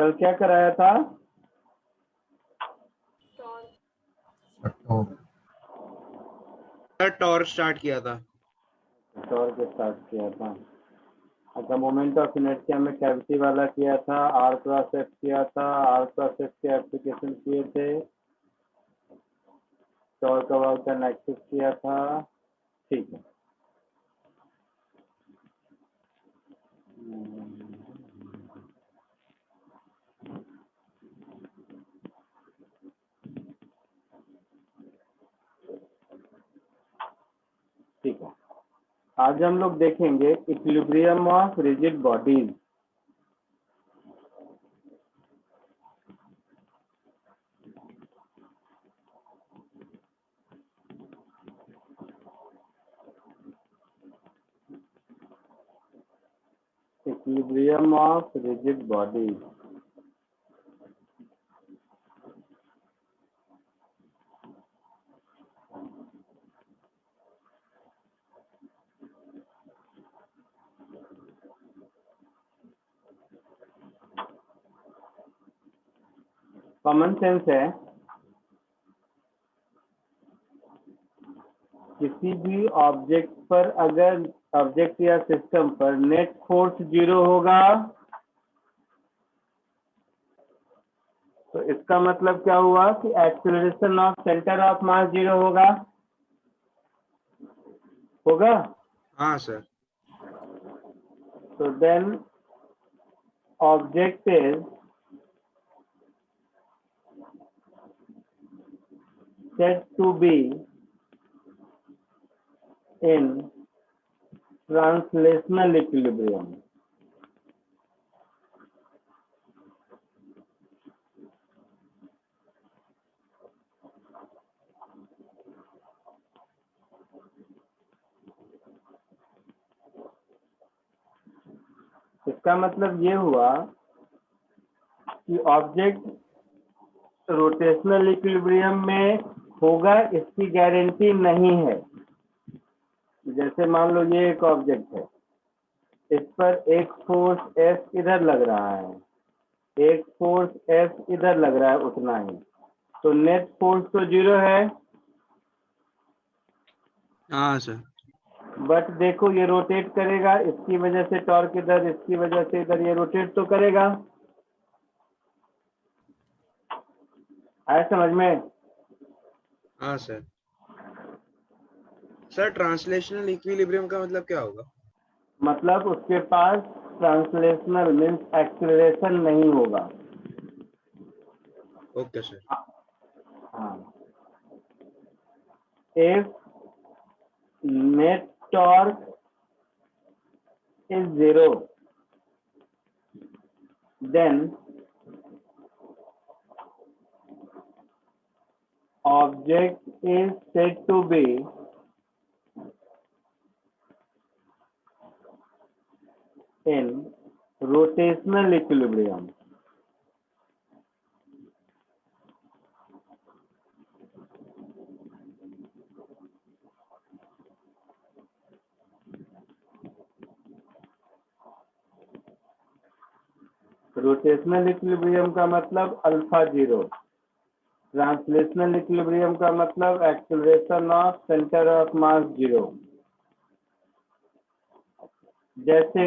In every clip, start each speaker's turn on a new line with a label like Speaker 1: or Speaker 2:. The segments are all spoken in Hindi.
Speaker 1: कल क्या कराया था?
Speaker 2: टॉर्क स्टार्ट किया था।
Speaker 1: टॉर्क स्टार्ट किया था। अच्छा, मोमेंट ऑफ इनर्शिया में कैविटी वाला किया था, आर क्रॉस एफ किया था, आर क्रॉस एफ के एप्लीकेशन किए थे, टॉर्क अबाउट एन एक्सिस किया था। ठीक है। ठीक है, आज हम लोग देखेंगे equilibrium of rigid bodies. Equilibrium of rigid bodies. Common sense है, किसी भी ऑब्जेक्ट पर अगर ऑब्जेक्ट या सिस्टम पर नेट फोर्स 0 होगा तो इसका मतलब क्या हुआ कि acceleration of centre of mass 0 होगा।
Speaker 2: हाँ सर।
Speaker 1: तो then object is said to be in translational equilibrium। इसका मतलब ये हुआ कि ऑब्जेक्ट रोटेशनल इक्विलिब्रियम में होगा, इसकी गारंटी नहीं है। जैसे मान लो ये एक ऑब्जेक्ट है, इस पर एक फोर्स एफ इधर लग रहा है, एक फोर्स एफ इधर लग रहा है, उतना ही, तो नेट फोर्स तो 0 है।
Speaker 2: हाँ सर।
Speaker 1: बट देखो ये रोटेट करेगा, इसकी वजह से टॉर्क इधर, इसकी वजह से इधर, ये रोटेट तो करेगा। आया समझ में?
Speaker 2: हाँ सर। सर ट्रांसलेशनल इक्विलिब्रियम का मतलब क्या होगा?
Speaker 1: मतलब उसके पास ट्रांसलेशनल मीन्स एक्सीलरेशन नहीं होगा।
Speaker 2: Okay sir.
Speaker 1: हाँ, if net torque is 0, then object is said to be in rotational equilibrium। Rotational equilibrium का मतलब अल्फा 0, ट्रांसलेशनल इक्विलिब्रियम का मतलब acceleration of centre of mass 0। जैसे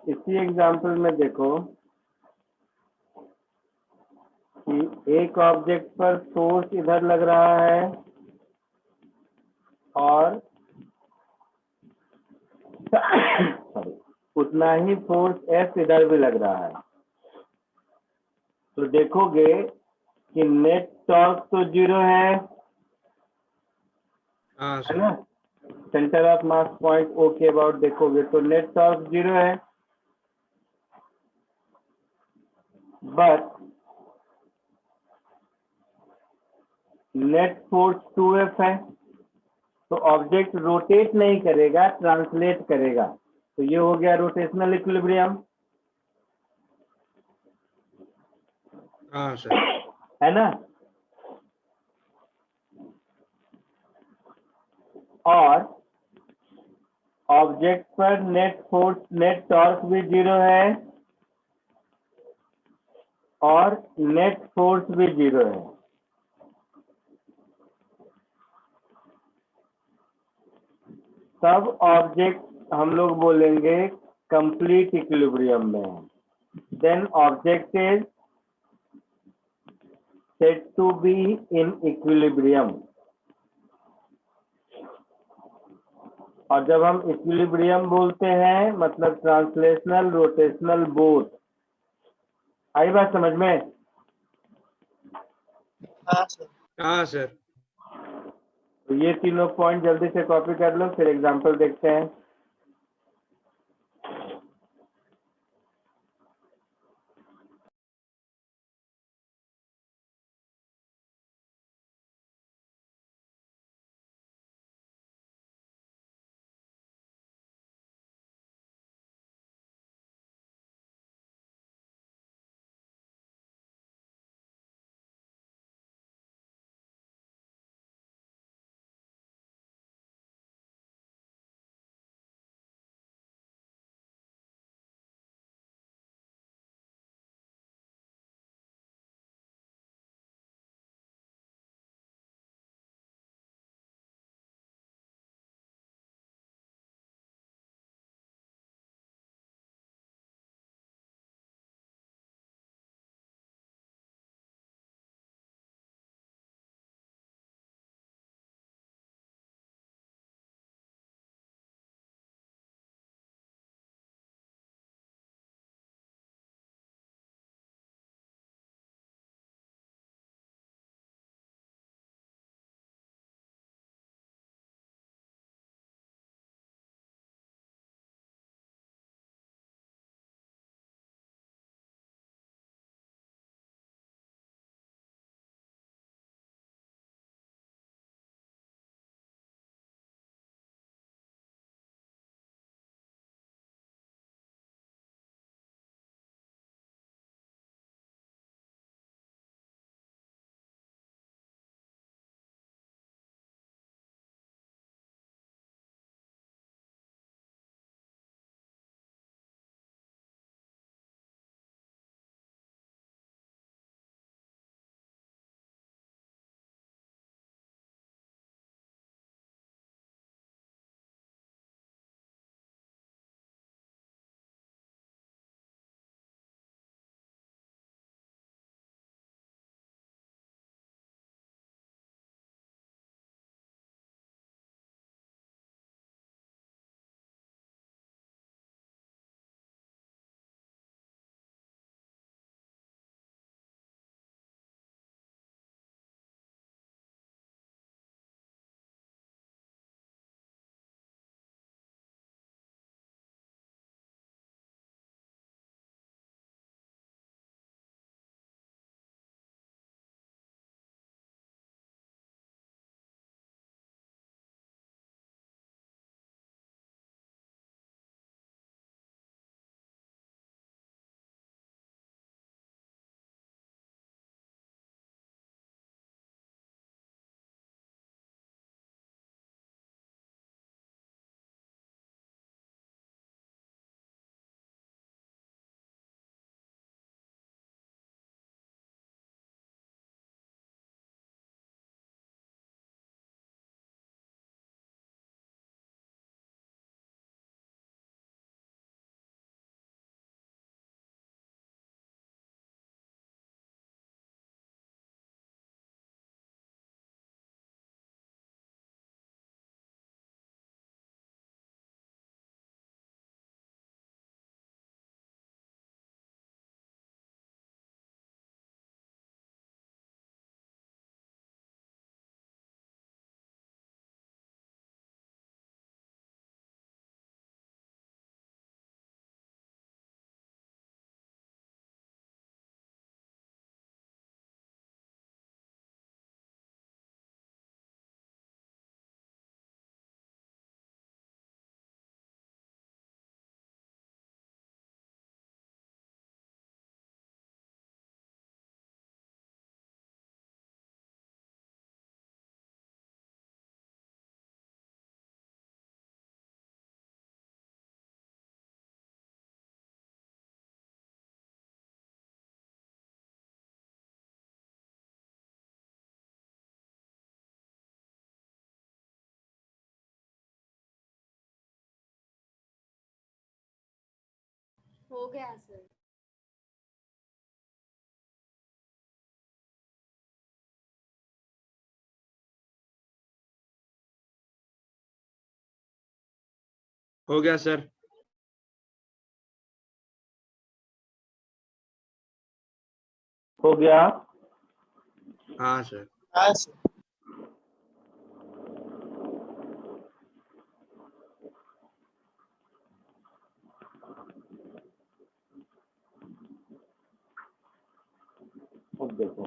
Speaker 1: इसी एग्जांपल में देखो कि एक ऑब्जेक्ट पर फोर्स इधर लग रहा है और सॉरी उतना ही फोर्स एफ इधर भी लग रहा है, तो देखोगे कि नेट टॉर्क तो 0 है
Speaker 2: हाँ सर।
Speaker 1: ना? Centre of mass point O के अबाउट देखोगे तो नेट टॉर्क 0 है, बट नेट फोर्स 2F है। तो ऑब्जेक्ट रोटेट नहीं करेगा, ट्रांसलेट करेगा, तो ये हो गया रोटेशनल इक्विलिब्रियम,
Speaker 2: हाँ सर।
Speaker 1: है ना? और ऑब्जेक्ट पर नेट फोर्स नेट टॉर्क भी 0 है और नेट फोर्स भी 0 है। तब ऑब्जेक्ट हम लोग बोलेंगे कंप्लीट इक्विलिब्रियम में है। Then object is said to be in equilibrium। और जब हम इक्विलिब्रियम बोलते हैं मतलब ट्रांसलेशनल रोटेशनल बोथ। आई बात समझ में?
Speaker 3: हाँ सर।
Speaker 2: हाँ सर।
Speaker 1: तो ये तीनों पॉइंट जल्दी से कॉपी कर लो, फिर एग्जांपल देखते हैं।
Speaker 3: हो गया सर।
Speaker 2: हो गया सर।
Speaker 1: हो गया।
Speaker 2: हाँ सर।
Speaker 4: हाँ सर।
Speaker 1: अब देखो,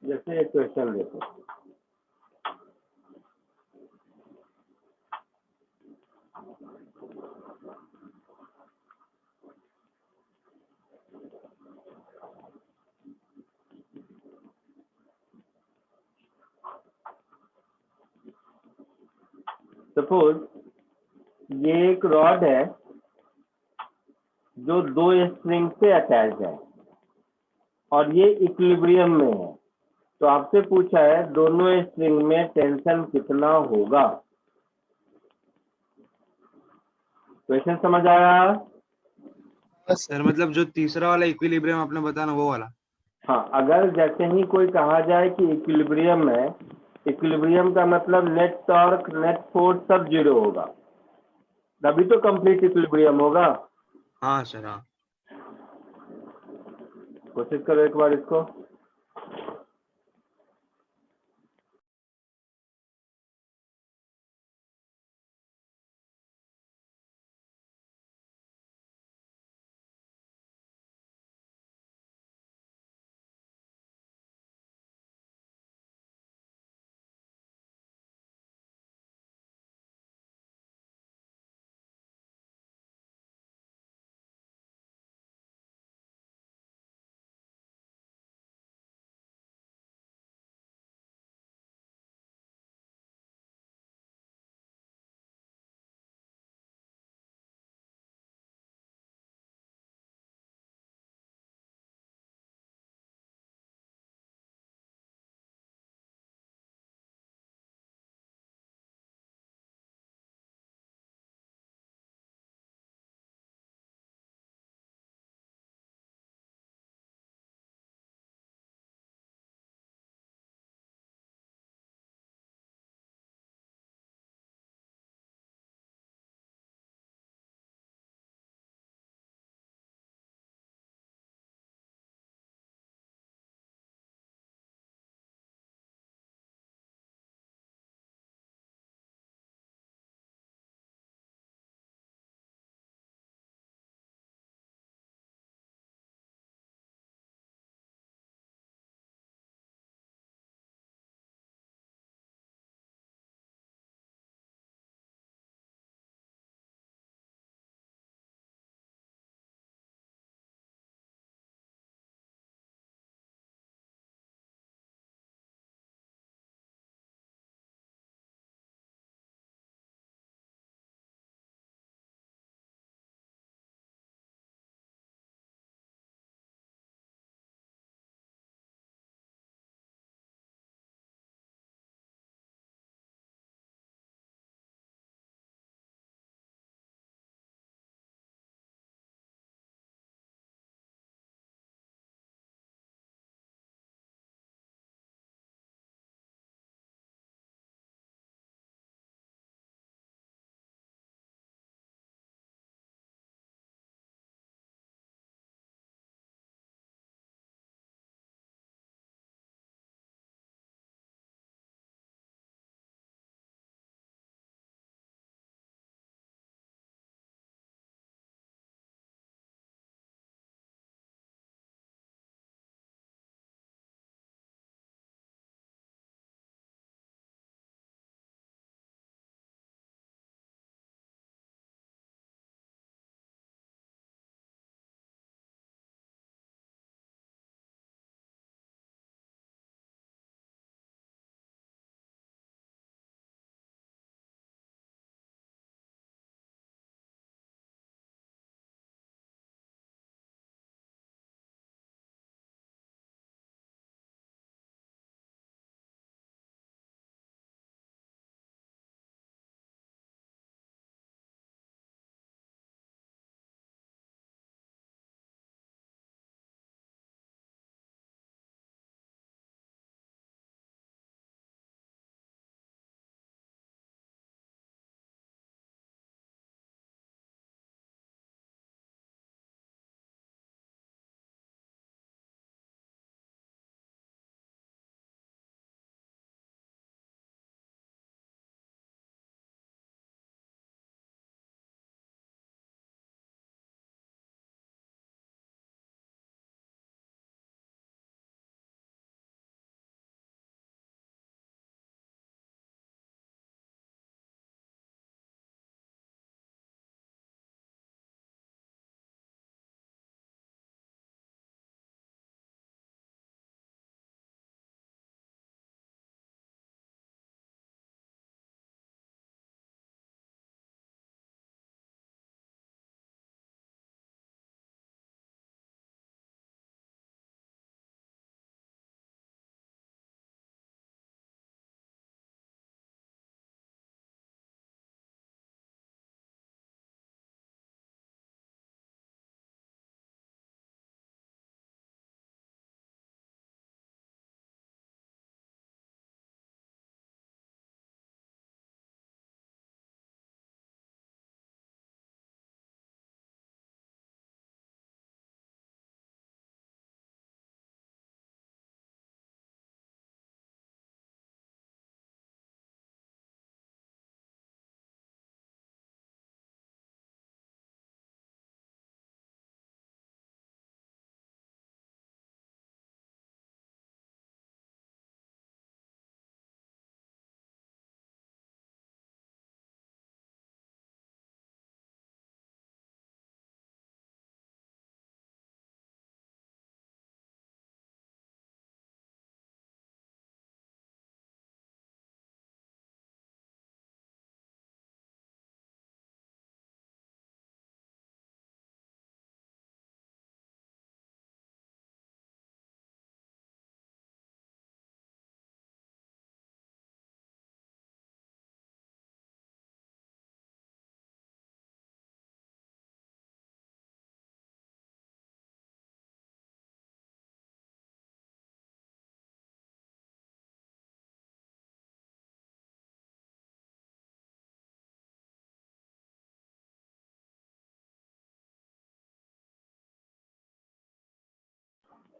Speaker 1: जैसे एक क्वेश्चन देखो, सपोज ये एक रॉड है जो दो स्प्रिंग से अटैच है और ये इक्विलिब्रियम में है, तो आपसे पूछा है दोनों स्प्रिंग में टेंशन कितना होगा। क्वेश्चन समझ आया?
Speaker 4: हाँ
Speaker 2: सर
Speaker 4: सर।
Speaker 2: मतलब जो तीसरा वाला इक्विलिब्रियम आपने बताया ना वो वाला।
Speaker 1: हाँ, अगर जैसे ही कोई कहा जाए कि इक्विलिब्रियम है, इक्विलिब्रियम का मतलब नेट टॉर्क, नेट फोर्स सब जीरो होगा, तभी तो कंप्लीट इक्विलिब्रियम होगा।
Speaker 2: हाँ सर। हाँ।
Speaker 1: कोशिश करो एक बार इसको।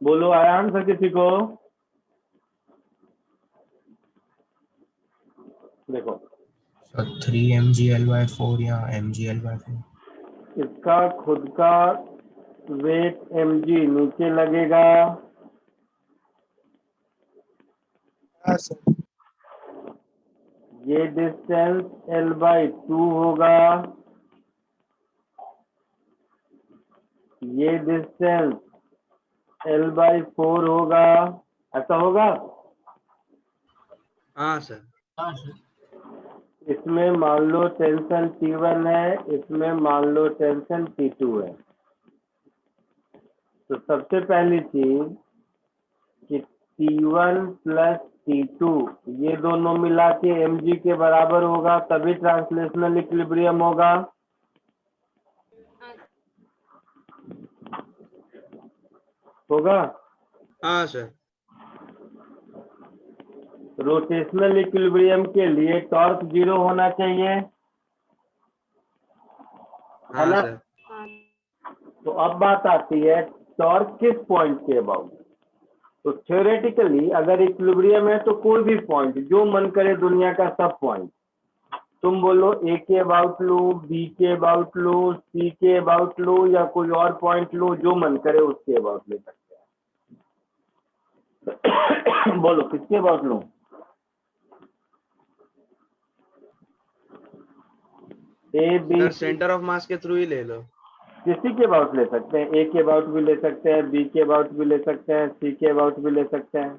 Speaker 1: बोलो, आया आंसर किसी को? देखो,
Speaker 3: सर 3 mgl/4 या mgl/4?
Speaker 1: इसका खुद का वेट mg नीचे लगेगा,
Speaker 4: हाँ सर।
Speaker 1: ये डिस्टेंस l/2 होगा, ये डिस्टेंस l/4 होगा, ऐसा होगा।
Speaker 2: हाँ सर।
Speaker 3: हाँ सर।
Speaker 1: इसमें मान लो टेंशन T1 है, इसमें मान लो टेंशन T2 है। तो सबसे पहली चीज कि T1 प्लस T2 ये दोनों मिला के mg के बराबर होगा, तभी ट्रांसलेशनल इक्विलिब्रियम होगा। होगा।
Speaker 2: हाँ सर।
Speaker 1: रोटेशनल इक्विलिब्रियम के लिए टॉर्क 0 होना चाहिए, है
Speaker 2: हाँ
Speaker 1: ना?
Speaker 2: सर।
Speaker 1: तो अब बात आती है टॉर्क किस पॉइंट के अबाउट। तो थ्योरेटिकली अगर इक्विलिब्रियम है तो कोई भी पॉइंट, जो मन करे दुनिया का सब पॉइंट, तुम बोलो ए के अबाउट लो, बी के अबाउट लो, सी के अबाउट लो, या कोई और पॉइंट लो, जो मन करे उसके अबाउट ले सकते हैं। बोलो किसके अबाउट लो? A B
Speaker 2: sir centre of mass के थ्रू ही ले लो।
Speaker 1: किसी के अबाउट ले सकते हैं, ए के अबाउट भी ले सकते हैं, बी के अबाउट भी ले सकते हैं, सी के अबाउट भी ले सकते हैं।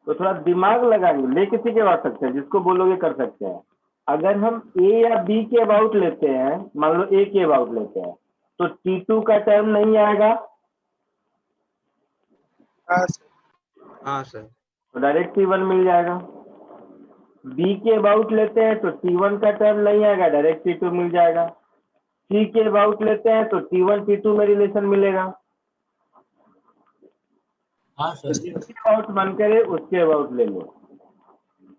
Speaker 1: तो थोड़ा दिमाग लगाएंगे, ले किसी के अबाउट सकते हैं, जिसको बोलोगे कर सकते हैं। अगर हम ए या बी के अबाउट लेते हैं, मान लो ए के अबाउट लेते हैं, तो T2 का टर्म नहीं आएगा,
Speaker 4: हाँ सर।
Speaker 2: हाँ सर।
Speaker 1: तो डायरेक्ट T1 मिल जाएगा। बी के अबाउट लेते हैं तो T1 का टर्म नहीं आएगा, डायरेक्ट T2 मिल जाएगा। सी के अबाउट लेते हैं तो T1 T2 में रिलेशन मिलेगा।
Speaker 3: हाँ
Speaker 1: तो
Speaker 3: सर।
Speaker 1: जिसके अबाउट मन करे उसके अबाउट ले लो।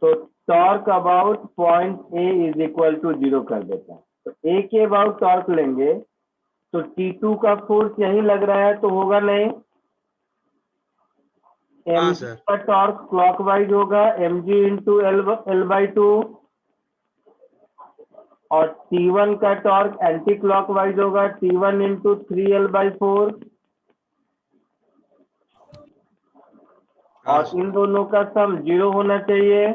Speaker 1: तो torque about point A is equal to 0 कर देता है। तो ए के अबाउट टॉर्क लेंगे तो T2 का फोर्स यही लग रहा है, तो होगा नहीं।
Speaker 2: हाँ
Speaker 1: mg
Speaker 2: सर।
Speaker 1: का टॉर्क क्लॉकवाइज होगा, mg इंटू l/2, और T1 का टॉर्क एंटी क्लॉकवाइज होगा, T1 इंटू 3l/4,
Speaker 2: हाँ
Speaker 1: और
Speaker 2: सर।
Speaker 1: इन दोनों का सम 0 होना चाहिए।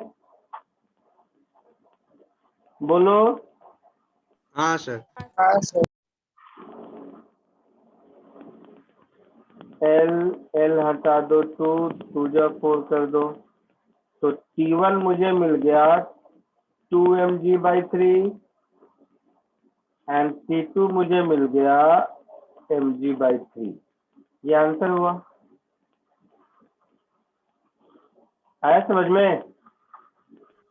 Speaker 1: बोलो।
Speaker 2: हाँ सर।
Speaker 4: हाँ सर।
Speaker 1: एल एल हटा दो, 2 2 जा 4 कर दो, तो T1 मुझे मिल गया 2mg/3 एंड T2 मुझे मिल गया mg/3। ये आंसर हुआ। आया समझ में?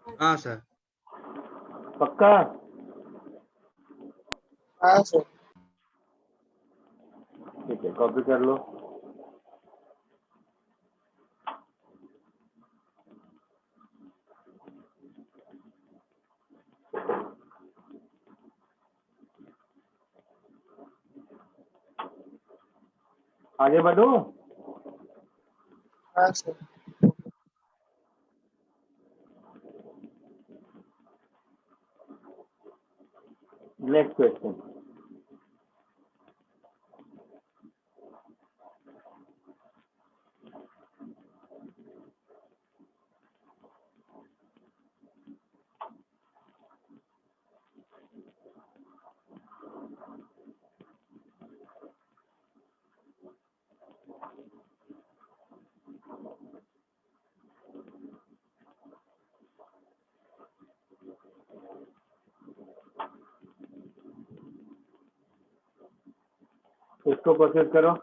Speaker 2: हाँ सर।
Speaker 1: पक्का?
Speaker 4: हाँ सर।
Speaker 1: ठीक है, कॉपी कर लो। आगे बढ़ो।
Speaker 4: हाँ सर।
Speaker 1: Next question. इसको कोशिश करो।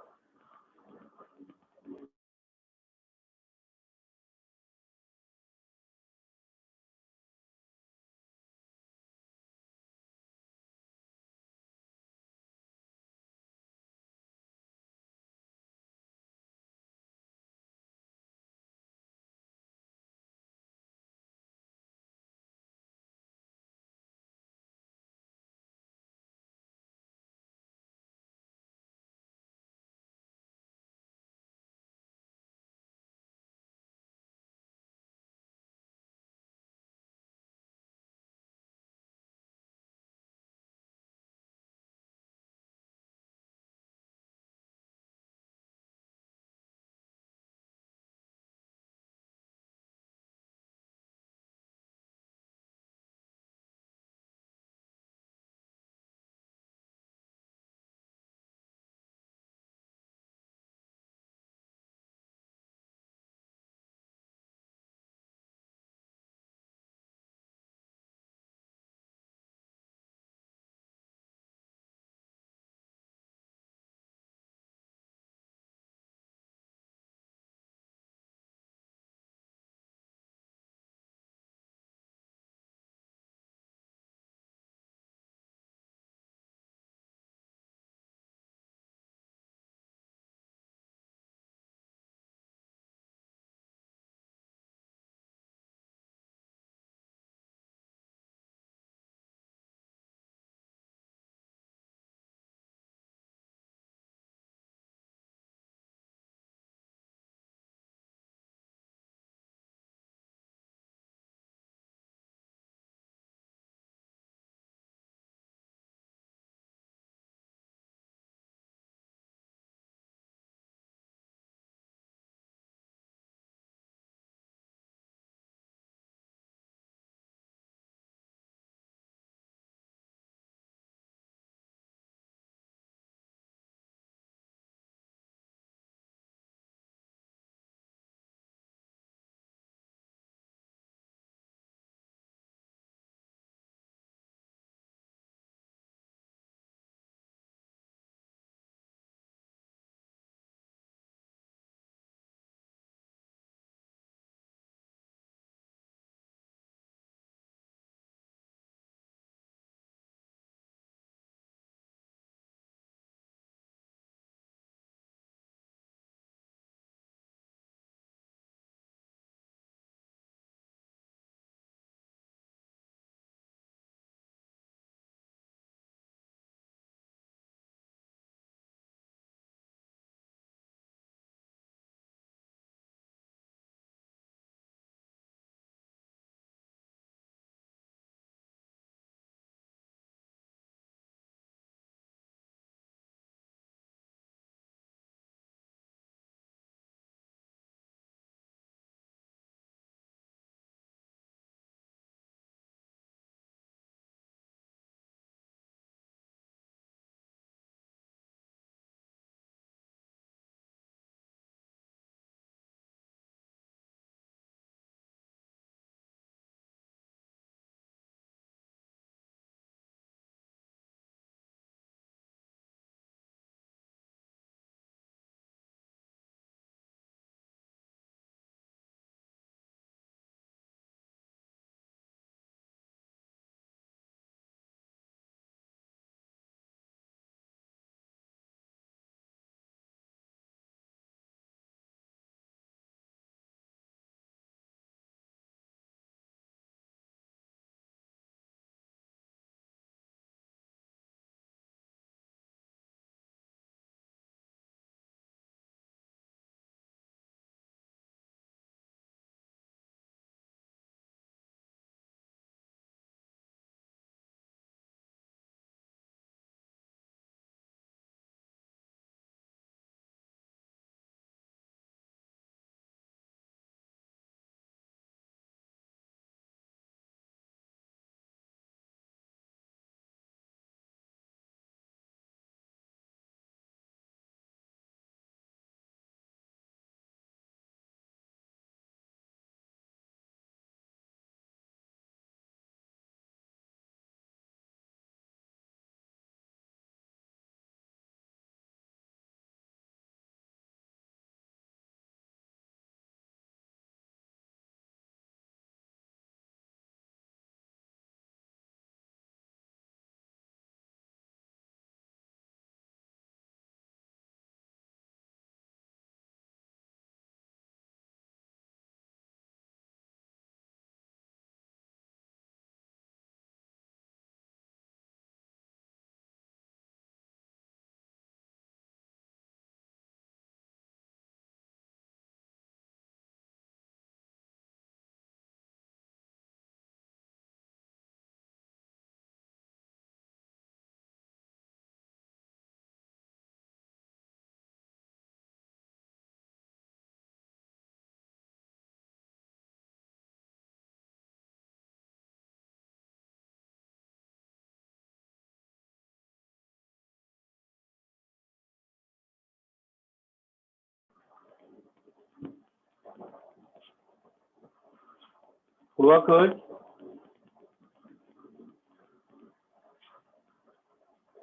Speaker 1: हुआ कुछ?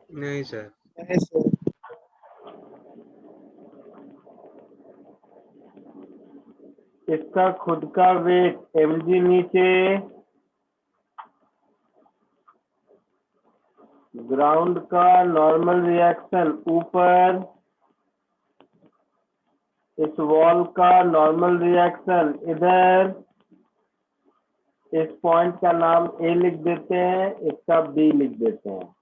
Speaker 2: नहीं सर।
Speaker 4: नहीं सर।
Speaker 1: इसका खुद का वेट mg नीचे, ग्राउंड का नॉर्मल रिएक्शन ऊपर, इस वॉल का नॉर्मल रिएक्शन इधर, इस पॉइंट का नाम A लिख देते हैं, इसका B लिख देते हैं।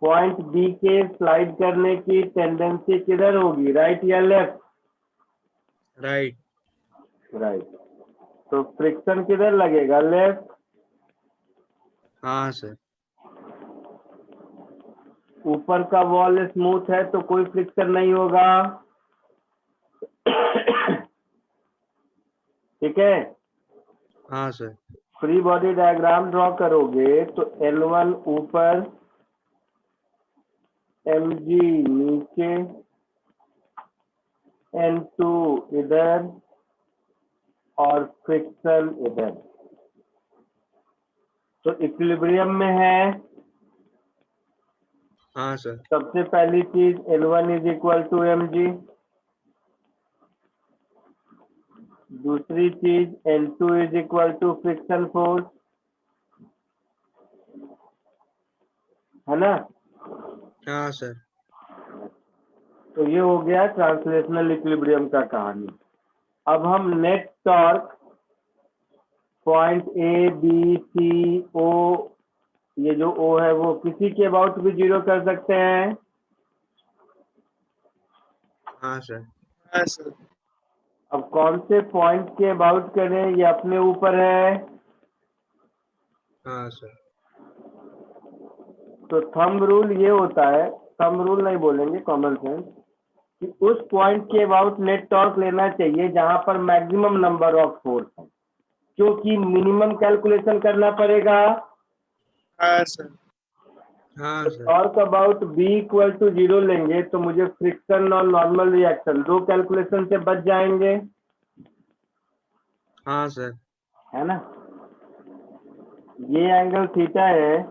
Speaker 1: पॉइंट B के स्लाइड करने की टेंडेंसी किधर होगी, राइट या लेफ्ट?
Speaker 2: राइट।
Speaker 1: राइट। तो फ्रिक्शन किधर लगेगा, लेफ्ट।
Speaker 2: हाँ सर।
Speaker 1: ऊपर का वॉल स्मूथ है तो कोई फ्रिक्शन नहीं होगा। ठीक है।
Speaker 2: हाँ sir.
Speaker 1: Free body diagram draw करोगे तो L1 ऊपर, mg नीचे, N2 इधर और फ्रिक्शन इधर। तो इक्विलिब्रियम में है।
Speaker 2: हाँ सर।
Speaker 1: सबसे पहली चीज L1 is equal to mg, दूसरी चीज N2 is equal to friction force, है ना।
Speaker 2: हाँ सर।
Speaker 1: तो ये हो गया ट्रांसलेशनल इक्विलिब्रियम का कहानी। अब हम net torque point A B C O, ये जो O है वो किसी के अबाउट भी 0 कर सकते हैं।
Speaker 2: हाँ सर।
Speaker 4: हाँ सर।
Speaker 1: अब कौन से पॉइंट के अबाउट करें ये अपने ऊपर है।
Speaker 2: हाँ सर।
Speaker 1: तो थंब रूल ये होता है, थंब रूल नहीं बोलेंगे, कॉमन सेंस, कि उस पॉइंट के अबाउट नेट टॉर्क लेना चाहिए जहां पर मैक्सिमम नंबर ऑफ फोर्स है, क्योंकि मिनिमम कैलकुलेशन करना पड़ेगा।
Speaker 4: हाँ सर।
Speaker 2: हाँ sir.
Speaker 1: Torque about B equal to 0 लेंगे तो मुझे फ्रिक्शन और नॉर्मल रिएक्शन दो कैलकुलेशन से बच जाएंगे,
Speaker 2: हाँ सर।
Speaker 1: है ना। ये एंगल थीटा है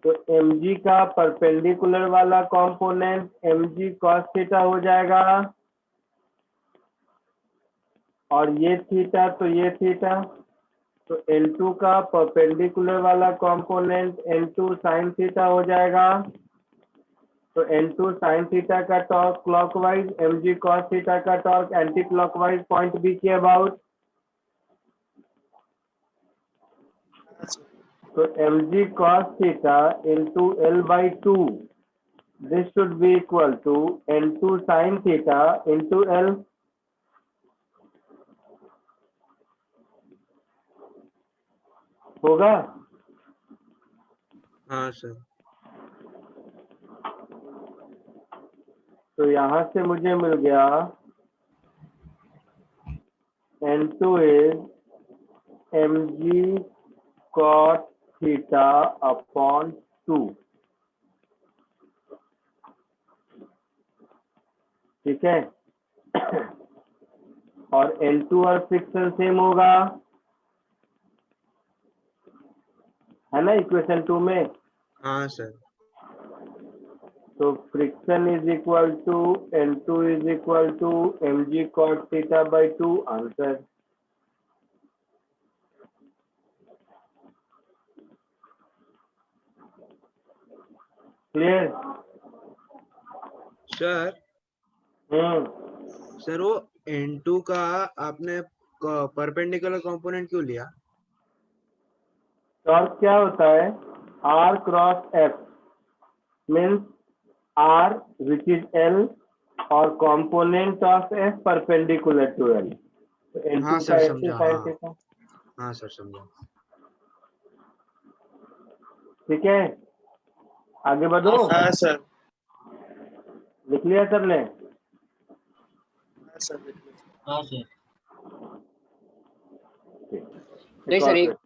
Speaker 1: तो mg का परपेंडिकुलर वाला कंपोनेंट mg cos थीटा हो जाएगा, और ये थीटा तो ये थीटा, तो L2 का परपेंडिकुलर वाला कंपोनेंट N2 sin थीटा हो जाएगा। तो N2 sin थीटा का torque clockwise, mg cos theta का torque anti clockwise point B के अबाउट।
Speaker 4: हाँ सर।
Speaker 1: तो mg cos theta into L by 2, this should be equal to N2 sin theta into L। होगा।
Speaker 2: हाँ सर।
Speaker 1: तो यहां से मुझे मिल गया N2 is mg cos theta upon 2। ठीक है। और L2 और फ्रिक्शन सेम होगा, है ना, इक्वेशन 2 में।
Speaker 2: हाँ सर।
Speaker 1: तो friction is equal to N2 is equal to mg cos theta by 2, answer. Clear.
Speaker 2: Sir sir वो N2 का आपने परपेंडिकुलर कंपोनेंट क्यों लिया?
Speaker 1: टॉर्क क्या होता है, R cross F means R which is L और component of F perpendicular to L। तो
Speaker 2: हाँ
Speaker 1: N2
Speaker 2: सर
Speaker 1: का ऐसे
Speaker 2: समझा।
Speaker 1: साइन
Speaker 2: हाँ
Speaker 1: थीटा।
Speaker 2: हाँ सर समझा।
Speaker 1: ठीक है, आगे बढ़ो।
Speaker 4: हाँ सर।
Speaker 1: लिख लिया सबने?
Speaker 4: हाँ सर।
Speaker 3: हाँ सर।
Speaker 1: एक और question।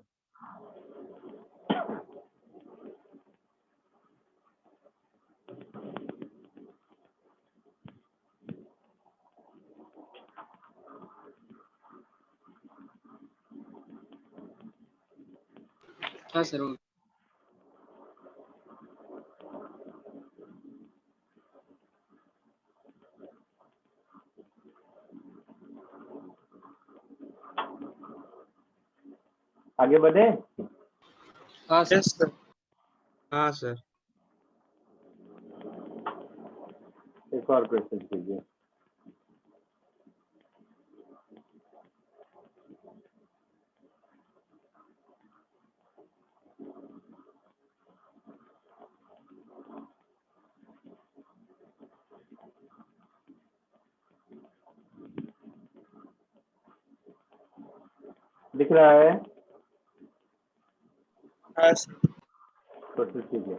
Speaker 5: हाँ सर हो
Speaker 1: आगे बढ़े।
Speaker 5: हाँ सर
Speaker 4: Yes, sir.
Speaker 2: हाँ सर।
Speaker 1: एक और क्वेश्चन कीजिए। दिख रहा है?
Speaker 4: हाँ सर।
Speaker 1: कोशिश कीजिए।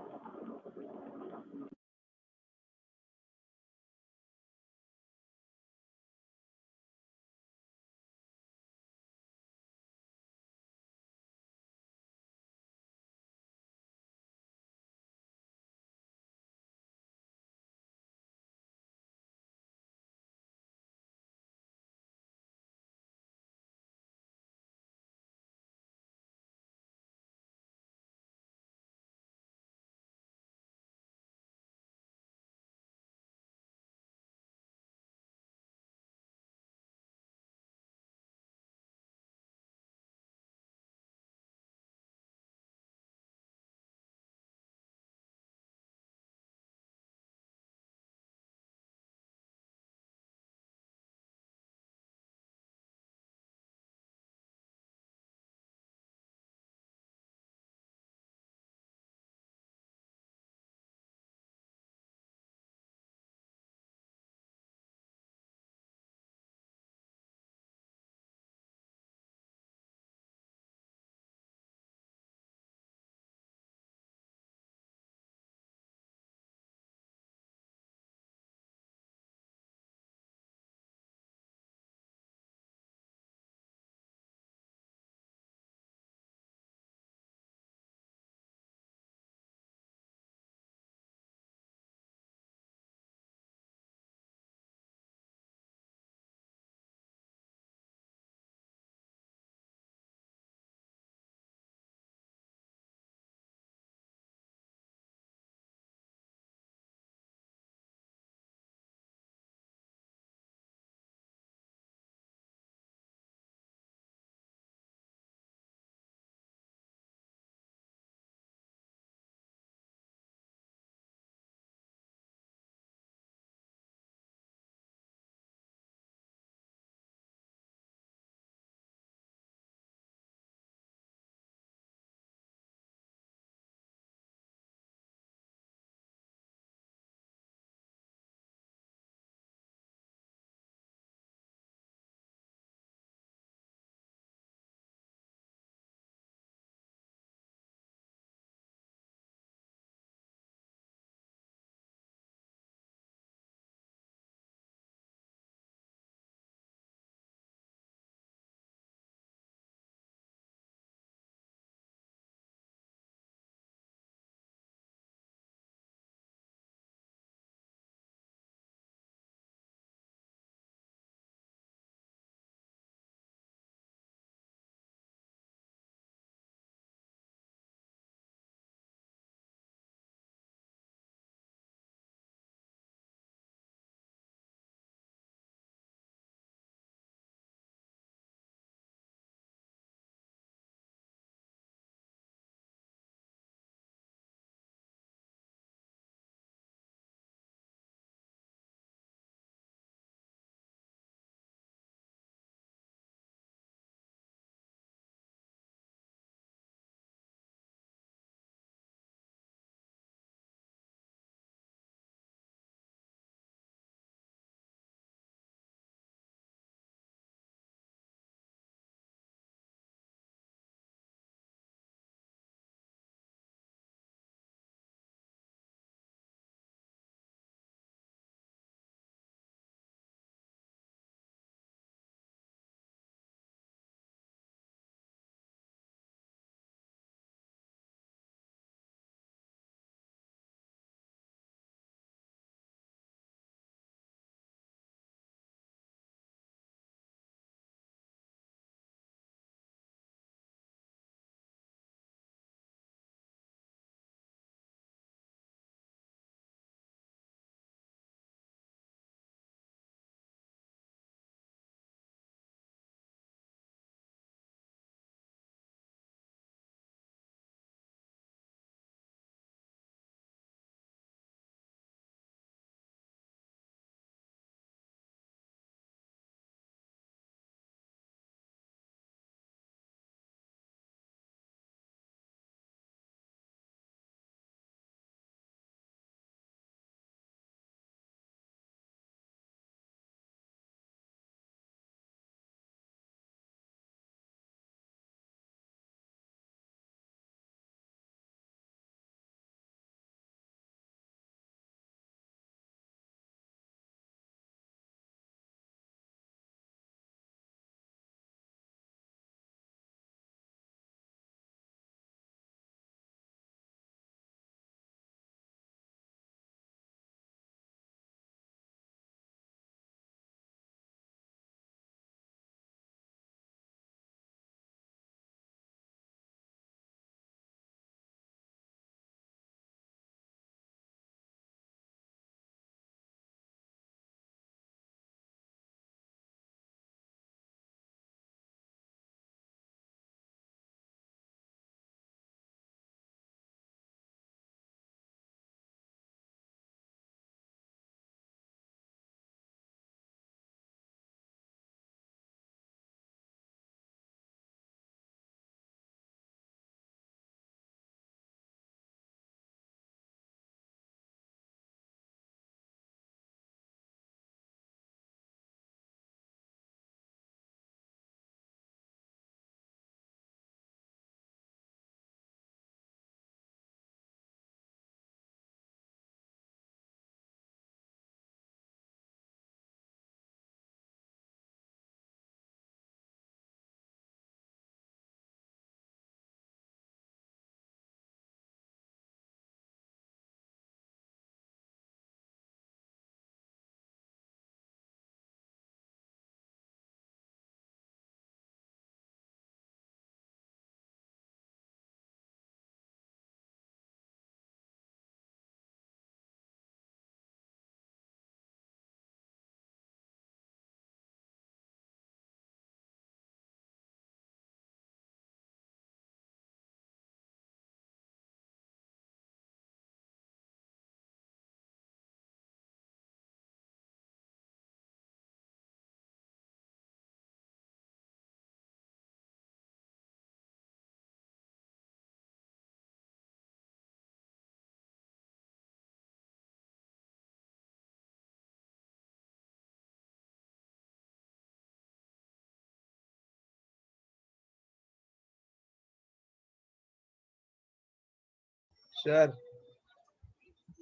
Speaker 2: सर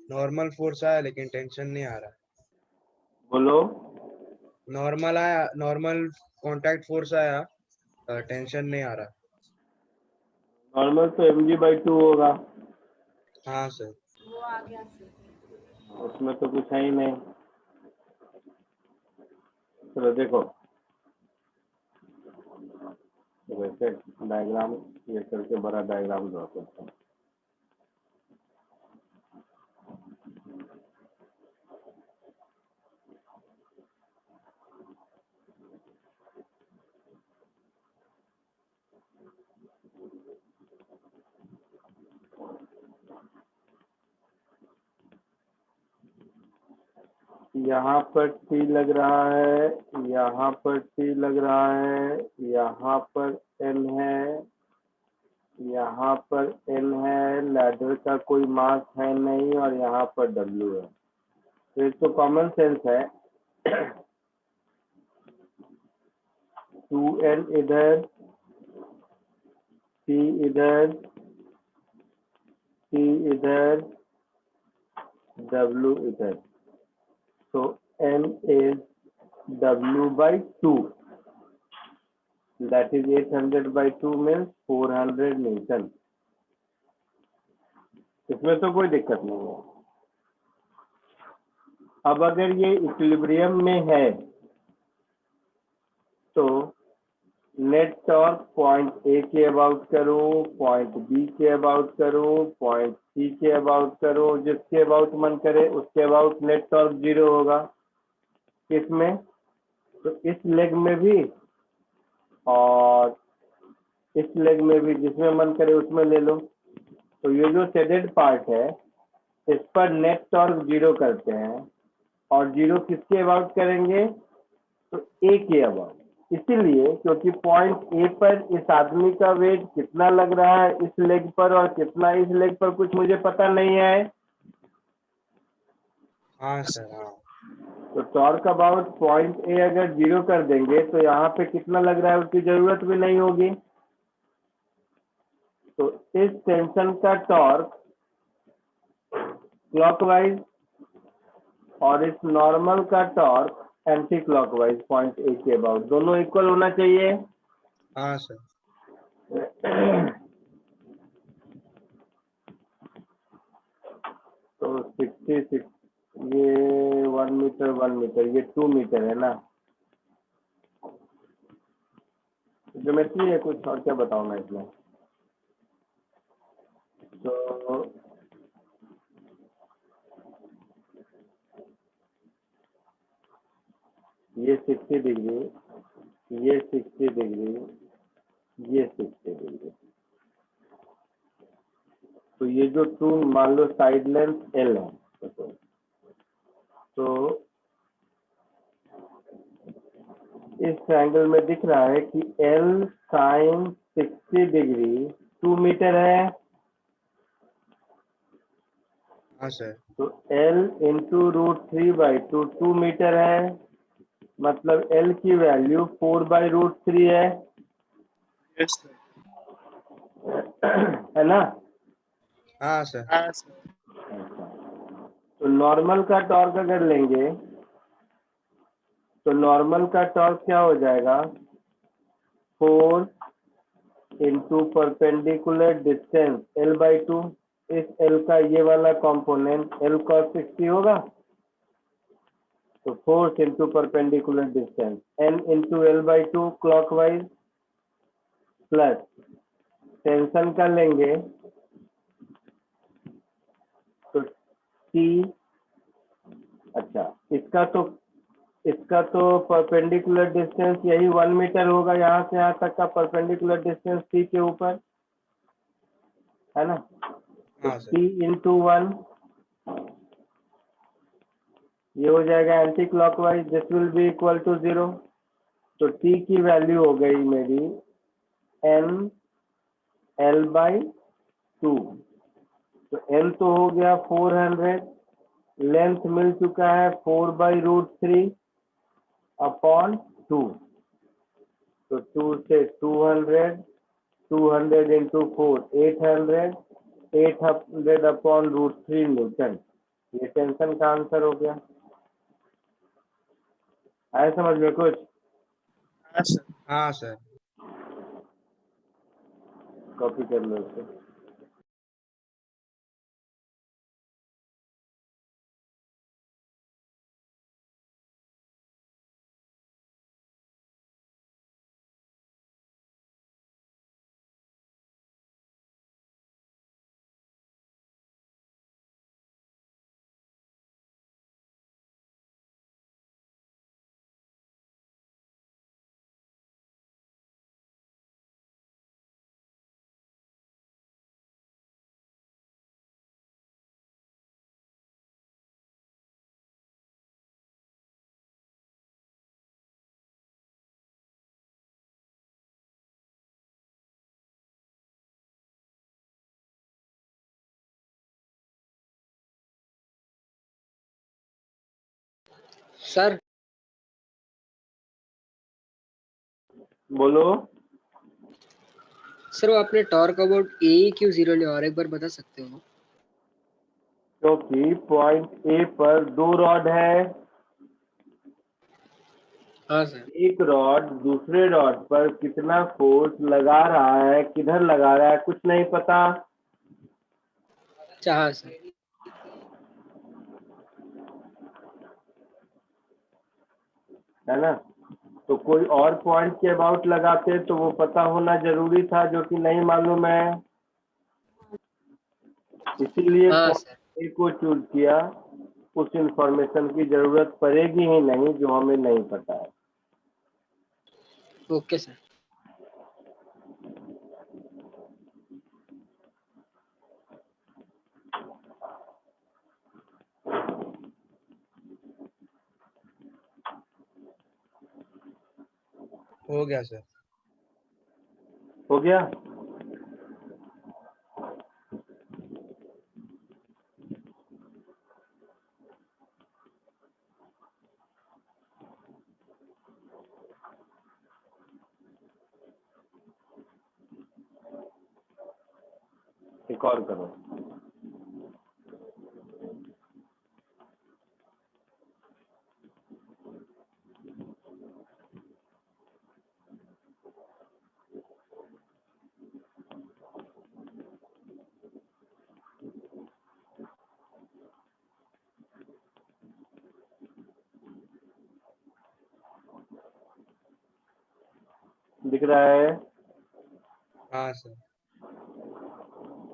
Speaker 2: नॉर्मल फोर्स आया लेकिन टेंशन नहीं आ रहा।
Speaker 1: बोलो।
Speaker 2: नॉर्मल आया, नॉर्मल कांटेक्ट फोर्स आया, टेंशन नहीं आ रहा।
Speaker 1: नॉर्मल तो mg/2 होगा,
Speaker 2: हाँ सर।
Speaker 1: उसमें तो कुछ है ही नहीं। चलो देखो, वैसे डायग्राम ये करके बड़ा डायग्राम ड्रॉ करते हैं। यहाँ पर T लग रहा है, यहाँ पर T लग रहा है, यहाँ पर N है, यहाँ पर N है, लैडर का कोई मास है नहीं, और यहाँ पर W है। तो एक तो कॉमन सेंस है, 2N इधर, T इधर, T इधर, W इधर। So N is W/2. That is 800/2 means 400 Newton. इसमें तो कोई दिक्कत नहीं है। अब अगर ये इक्विलिब्रियम में है तो नेट टॉर्क पॉइंट ए के अबाउट करो, पॉइंट बी के अबाउट करो, पॉइंट सी के अबाउट करो, जिसके अबाउट मन करे उसके अबाउट नेट टॉर्क 0 होगा। किसमें? तो इस लेग में भी और इस लेग में भी, जिसमें मन करे उसमें ले लो। तो ये जो शेडेड पार्ट है इस पर नेट टॉर्क 0 करते हैं, और 0 किसके अबाउट करेंगे? तो ए के अबाउट। इसीलिए क्योंकि पॉइंट ए पर इस आदमी का वेट कितना लग रहा है इस लेग पर और कितना इस लेग पर, कुछ मुझे पता नहीं है।
Speaker 2: हाँ सर। हाँ
Speaker 1: तो टॉर्क अबाउट पॉइंट ए अगर 0 कर देंगे तो यहाँ पे कितना लग रहा है उसकी जरूरत भी नहीं होगी। तो इस टेंशन का टॉर्क क्लॉकवाइज और इस नॉर्मल का torque anti clockwise point A के अबाउट, दोनों इक्वल होना चाहिए।
Speaker 2: हाँ सर।
Speaker 1: तो 66, ये 1 मीटर 1 मीटर, ये 2 मीटर है ना। ज्योमेट्री है कुछ, और क्या बताऊं मैं इसमें। तो ये 60 डिग्री, ये 60 डिग्री, ये 60 डिग्री। तो ये जो 2 मान लो साइड लेंथ L है, तो इस ट्रायंगल में दिख रहा है कि L sin 60 डिग्री 2 मीटर है।
Speaker 2: हाँ सर।
Speaker 1: तो L इंटू √3/2 2 मीटर है, मतलब L की वैल्यू 4/√3 है।
Speaker 4: Yes, sir.
Speaker 1: है ना।
Speaker 2: हाँ सर।
Speaker 4: हाँ सर।
Speaker 1: तो नॉर्मल का टॉर्क अगर लेंगे तो नॉर्मल का टॉर्क क्या हो जाएगा? 4 इंटू परपेंडिकुलर डिस्टेंस L/2। इस L का ये वाला कंपोनेंट L cos 60 होगा। तो force into perpendicular distance N into L/2 clockwise, plus tension का लेंगे तो T, अच्छा इसका तो परपेंडिकुलर डिस्टेंस यही 1 मीटर होगा, यहाँ से यहाँ तक का परपेंडिकुलर डिस्टेंस T के ऊपर, है ना। तो
Speaker 2: हाँ सर।
Speaker 1: T इंटू 1, ये हो जाएगा anti clockwise, this will be equal to 0। तो T की वैल्यू हो गई मेरी N L/2। तो L तो हो गया 400, लेंथ मिल चुका है 4/√3 अपॉन 2। तो 2 से 200, 200 इंटू 4 800, 800/√3 न्यूटन। ये टेंशन का आंसर हो गया। आया समझ में कुछ?
Speaker 4: हाँ सर।
Speaker 2: हाँ सर।
Speaker 1: कॉपी कर लो इसे।
Speaker 5: सर
Speaker 1: बोलो।
Speaker 5: सर वो आपने टॉर्क अबाउट ए क्यों जीरो लिया और एक बार बता सकते हो?
Speaker 1: क्योंकि पॉइंट ए पर 2 रॉड है।
Speaker 5: हाँ सर।
Speaker 1: एक रॉड दूसरे रॉड पर कितना फोर्स लगा रहा है, किधर लगा रहा है, कुछ नहीं पता।
Speaker 5: अच्छा हाँ सर।
Speaker 1: है ना? तो कोई और पॉइंट के अबाउट लगाते तो वो पता होना जरूरी था, जो कि नहीं मालूम है। इसीलिए
Speaker 5: हाँ सर।
Speaker 1: पॉइंट ए को चूज किया। उस इंफॉर्मेशन की जरूरत पड़ेगी ही नहीं जो हमें नहीं पता है।
Speaker 5: Okay sir.
Speaker 2: हो गया सर।
Speaker 1: हो गया? एक और करो। दिख रहा है?
Speaker 2: हाँ सर।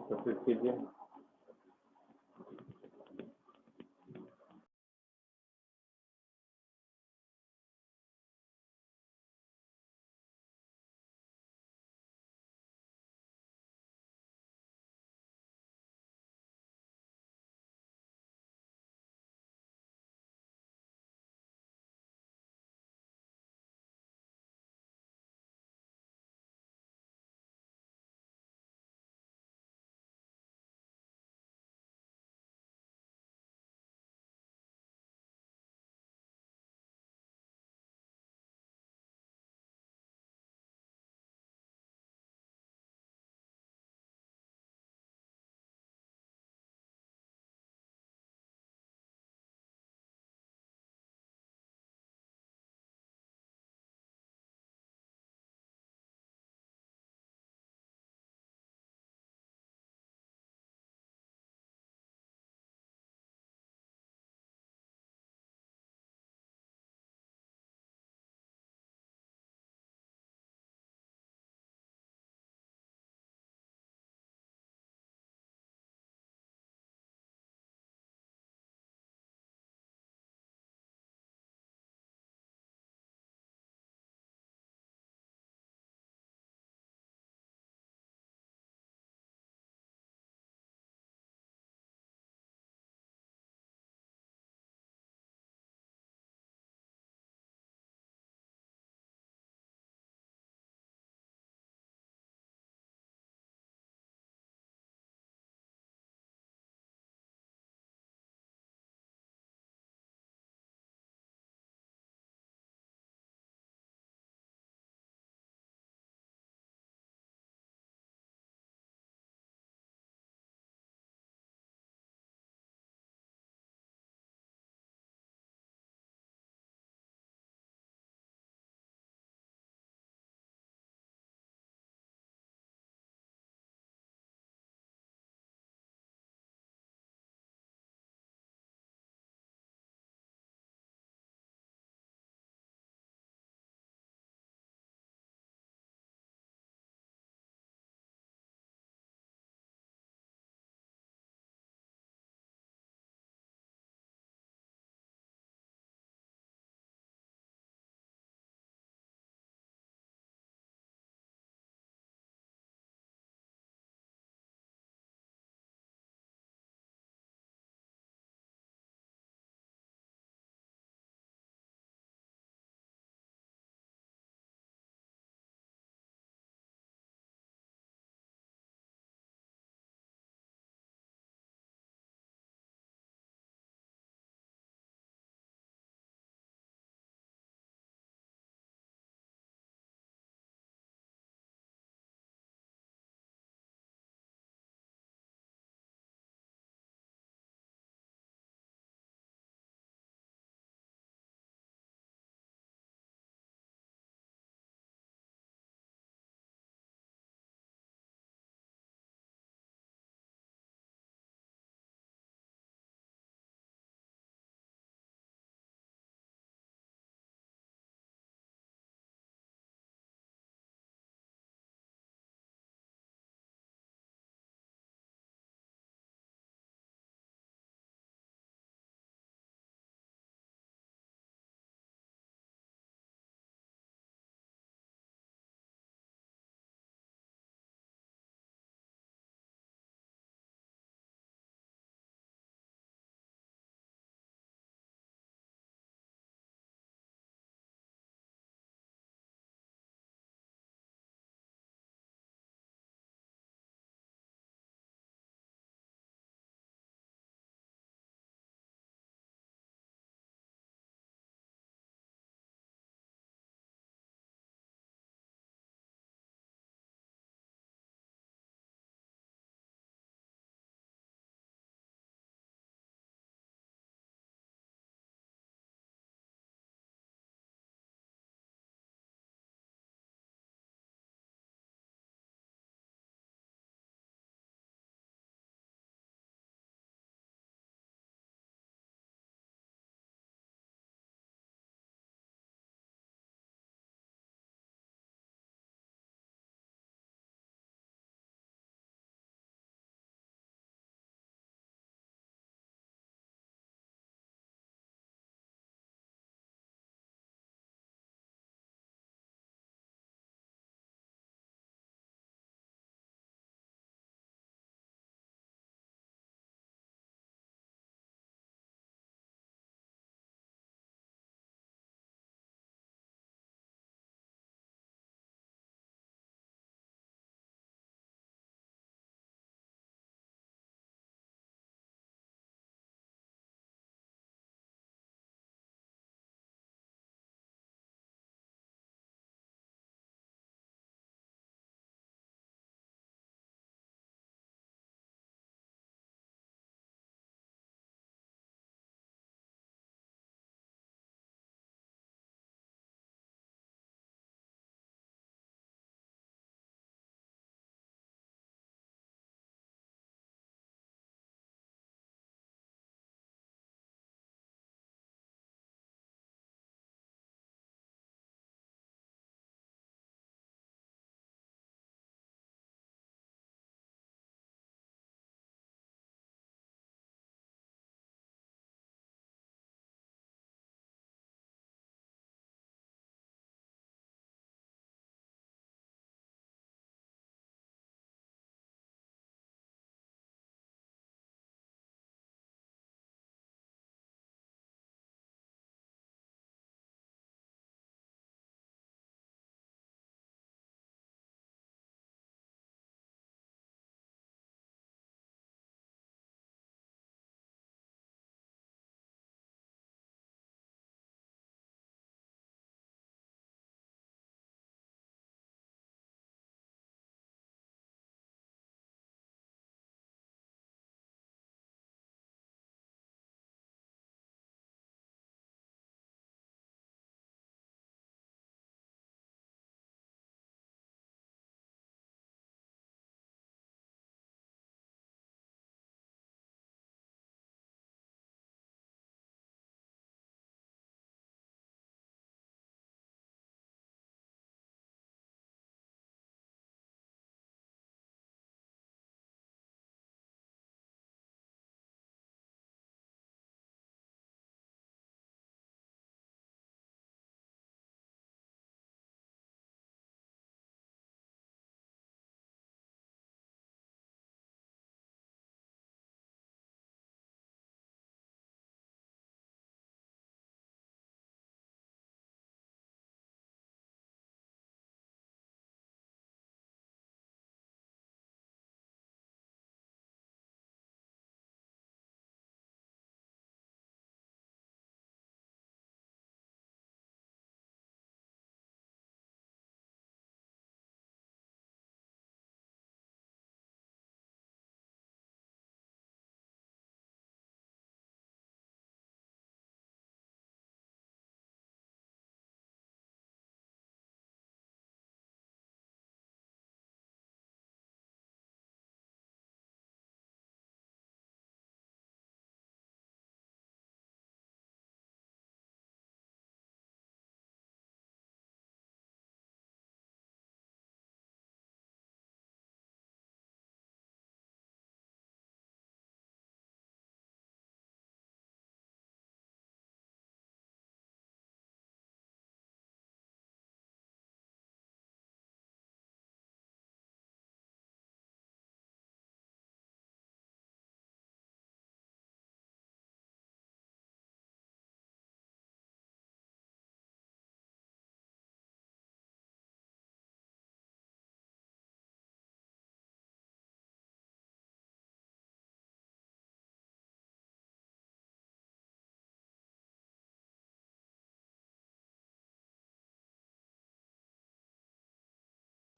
Speaker 1: तो फिर कीजिए।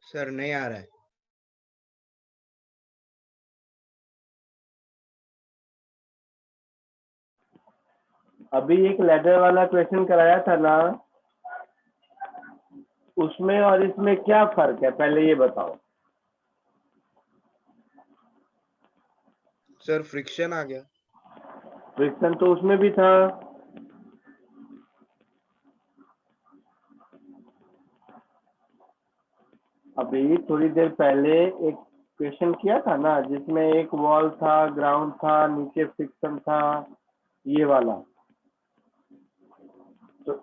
Speaker 2: सर नहीं आ रहा है।
Speaker 1: अभी एक लैडर वाला क्वेश्चन कराया था ना, उसमें और इसमें क्या फर्क है, पहले ये बताओ।
Speaker 2: सर फ्रिक्शन आ गया।
Speaker 1: फ्रिक्शन तो उसमें भी था। अभी थोड़ी देर पहले एक क्वेश्चन किया था ना, जिसमें एक वॉल था, ग्राउंड था, नीचे फ्रिक्शन था, ये वाला। तो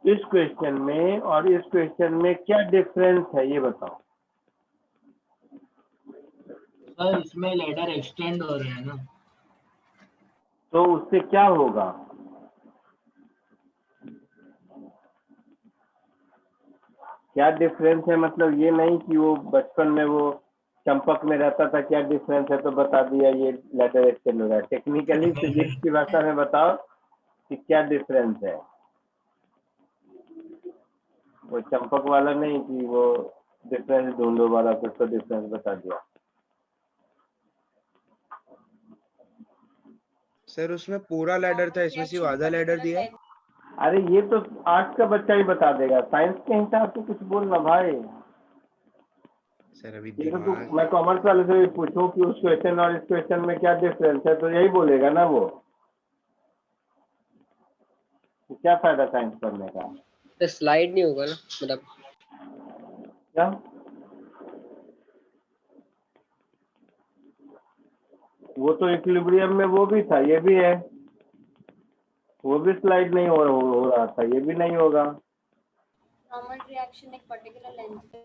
Speaker 1: इस क्वेश्चन में और इस क्वेश्चन में क्या डिफरेंस है, ये बताओ।
Speaker 3: सर इसमें लेडर एक्सटेंड हो रहे हैं ना।
Speaker 1: तो उससे क्या होगा? क्या डिफरेंस है, मतलब ये नहीं कि वो बचपन में वो चंपक में रहता था, क्या डिफरेंस है तो बता दिया ये लेटर एक्सटेंड हो रहा है। टेक्निकली फिजिक्स की भाषा में बताओ कि क्या डिफरेंस है। वो चंपक वाला नहीं कि वो डिफरेंस ढूंढो वाला, कुछ तो डिफरेंस बता दिया।
Speaker 2: सर उसमें पूरा लैडर था, इसमें सिर्फ आधा लैडर दिया।
Speaker 1: अरे ये तो आर्ट्स का बच्चा ही बता देगा, साइंस के हिसाब से कुछ बोलना भाई।
Speaker 2: सर अभी
Speaker 1: ये तो
Speaker 2: दिमाग।
Speaker 1: मैं कॉमर्स वाले से भी पूछूं कि उस क्वेश्चन और इस क्वेश्चन में क्या डिफरेंस है, तो यही बोलेगा ना वो। तो क्या फायदा साइंस पढ़ने का?
Speaker 5: तो स्लाइड नहीं होगा ना, मतलब
Speaker 1: क्या? वो तो इक्विलिब्रियम में वो भी था, ये भी है। वो भी स्लाइड नहीं हो रहा था, ये भी नहीं होगा।
Speaker 6: नॉर्मल रिएक्शन एक पर्टिकुलर लेंथ पे,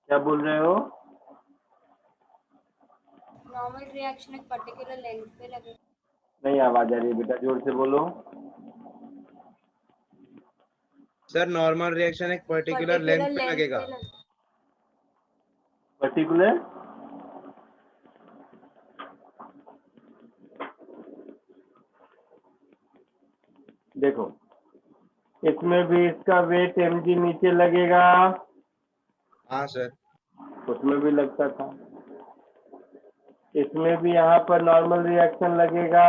Speaker 1: क्या बोल रहे हो?
Speaker 6: नॉर्मल रिएक्शन एक पर्टिकुलर लेंथ पे लगे।
Speaker 1: नहीं आवाज आ रही है बेटा, जोर से बोलो।
Speaker 2: सर नॉर्मल रिएक्शन एक पर्टिकुलर लेंथ पे लगेगा।
Speaker 1: पर्टिकुलर देखो, इसमें भी इसका वेट mg नीचे लगेगा,
Speaker 2: हाँ सर।
Speaker 1: उसमें भी लगता था। इसमें भी यहाँ पर नॉर्मल रिएक्शन लगेगा,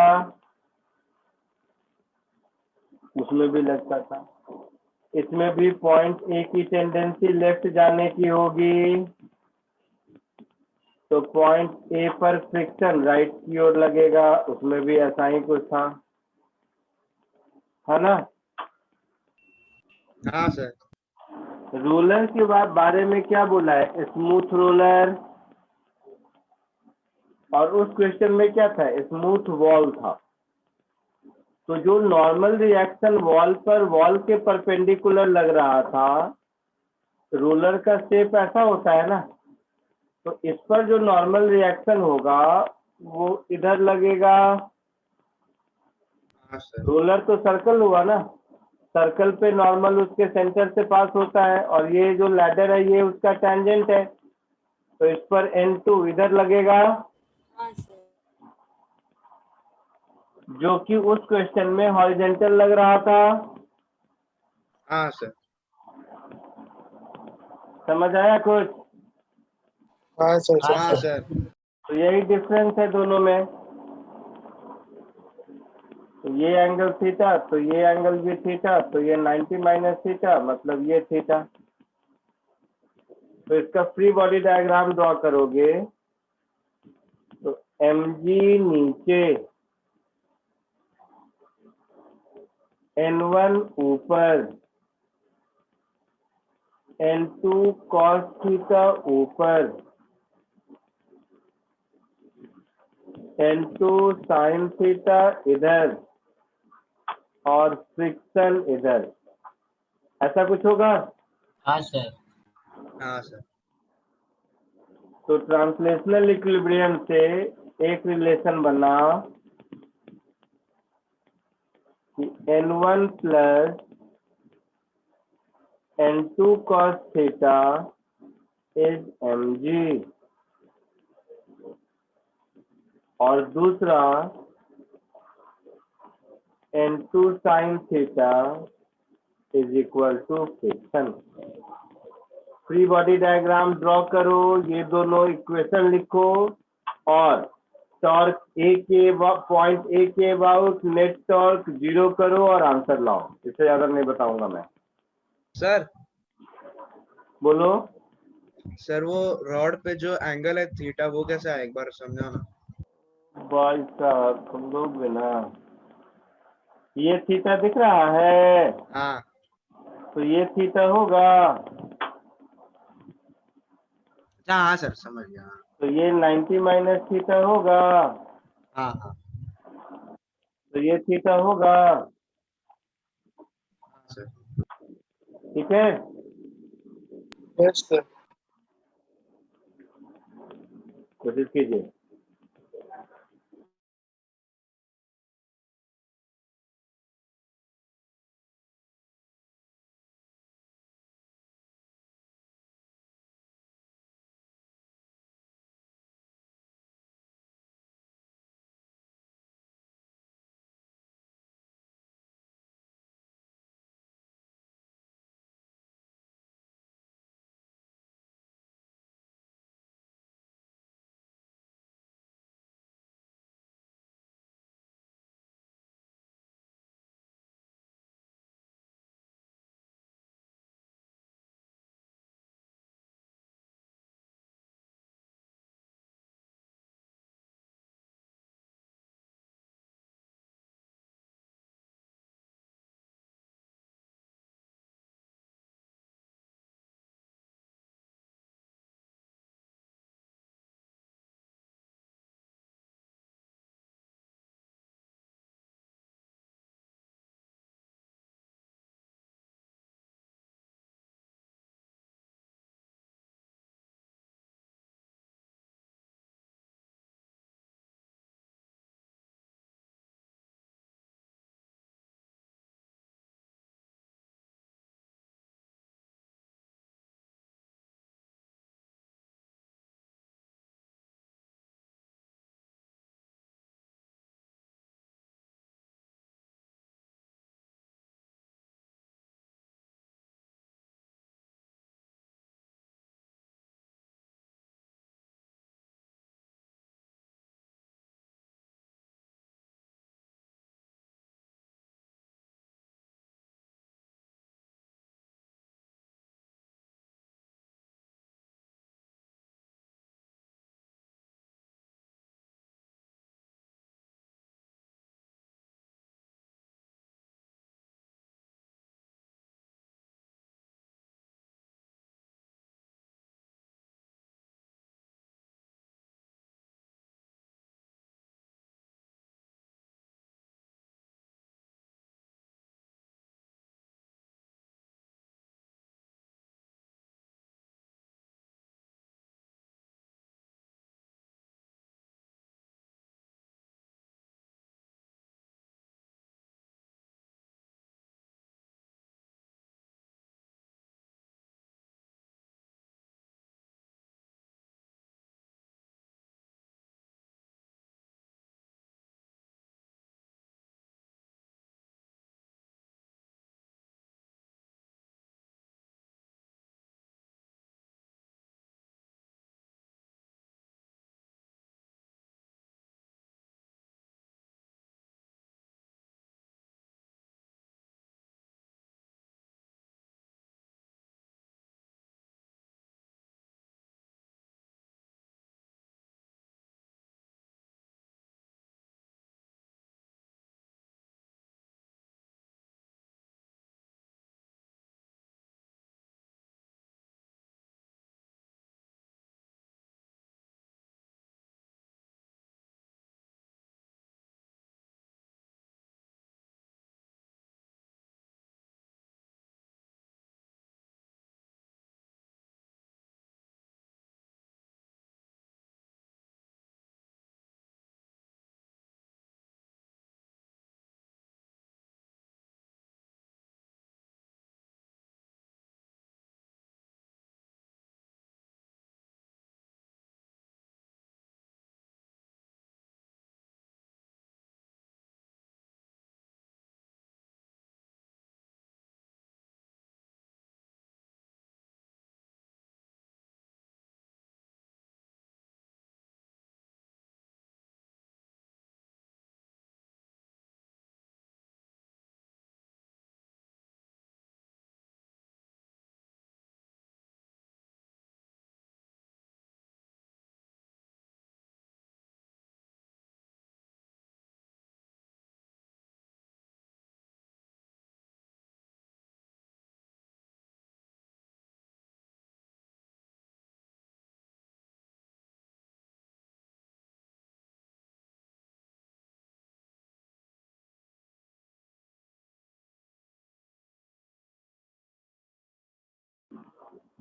Speaker 1: उसमें भी लगता था। इसमें भी पॉइंट ए की टेंडेंसी लेफ्ट जाने की होगी, तो पॉइंट ए पर फ्रिक्शन राइट की ओर लगेगा, उसमें भी ऐसा ही कुछ था, है ना।
Speaker 2: हाँ सर।
Speaker 1: रोलर के बारे में क्या बोला है? Smooth roller. और उस क्वेश्चन में क्या था? स्मूथ वॉल था। तो जो नॉर्मल रिएक्शन वॉल पर वॉल के परपेंडिकुलर लग रहा था, रोलर का शेप ऐसा होता है ना, तो इस पर जो नॉर्मल रिएक्शन होगा वो इधर लगेगा।
Speaker 2: हाँ सर।
Speaker 1: रोलर तो सर्कल हुआ ना, सर्कल पे नॉर्मल उसके सेंटर से पास होता है, और ये जो लैडर है ये उसका टेंजेंट है, तो इस पर N2 इधर लगेगा,
Speaker 6: हाँ सर।
Speaker 1: जो कि उस क्वेश्चन में हॉरिजॉन्टल लग रहा था।
Speaker 2: हाँ सर।
Speaker 1: समझ आया कुछ?
Speaker 4: हाँ सर।
Speaker 2: हाँ सर।
Speaker 1: तो यही डिफरेंस है दोनों में। तो ये एंगल थीटा, तो ये एंगल भी थीटा, तो ये 90 माइनस थीटा, मतलब ये थीटा। तो इसका फ्री बॉडी डायग्राम ड्रॉ करोगे तो mg नीचे, n1 ऊपर, n2 cos थीटा ऊपर, n2 sin थीटा इधर, और फ्रिक्शन इधर, ऐसा कुछ होगा।
Speaker 3: हाँ सर।
Speaker 2: हाँ सर।
Speaker 1: तो ट्रांसलेशनल इक्विलिब्रियम से एक रिलेशन बना कि n1 plus n2 cos theta is mg, और दूसरा n2 sin theta is equal to friction. Free body diagram draw करो, ये दोनों इक्वेशन लिखो और टॉर्क ए के पॉइंट ए के अबाउट नेट टॉर्क 0 करो और आंसर लाओ। इससे ज्यादा नहीं बताऊंगा मैं।
Speaker 2: सर
Speaker 1: बोलो।
Speaker 2: सर वो रॉड पे जो एंगल है थीटा वो कैसे है, एक बार समझाओ ना।
Speaker 1: भाई साहब तुम लोग भी ना, ये थीटा दिख रहा है,
Speaker 2: हाँ
Speaker 1: तो ये थीटा होगा,
Speaker 2: अच्छा हाँ सर समझ गया।
Speaker 1: तो ये 90 माइनस थीटा होगा,
Speaker 2: हाँ हाँ
Speaker 1: तो ये थीटा होगा।
Speaker 2: सर।
Speaker 1: ठीक है,
Speaker 4: यस सर।
Speaker 1: कोशिश कीजिए।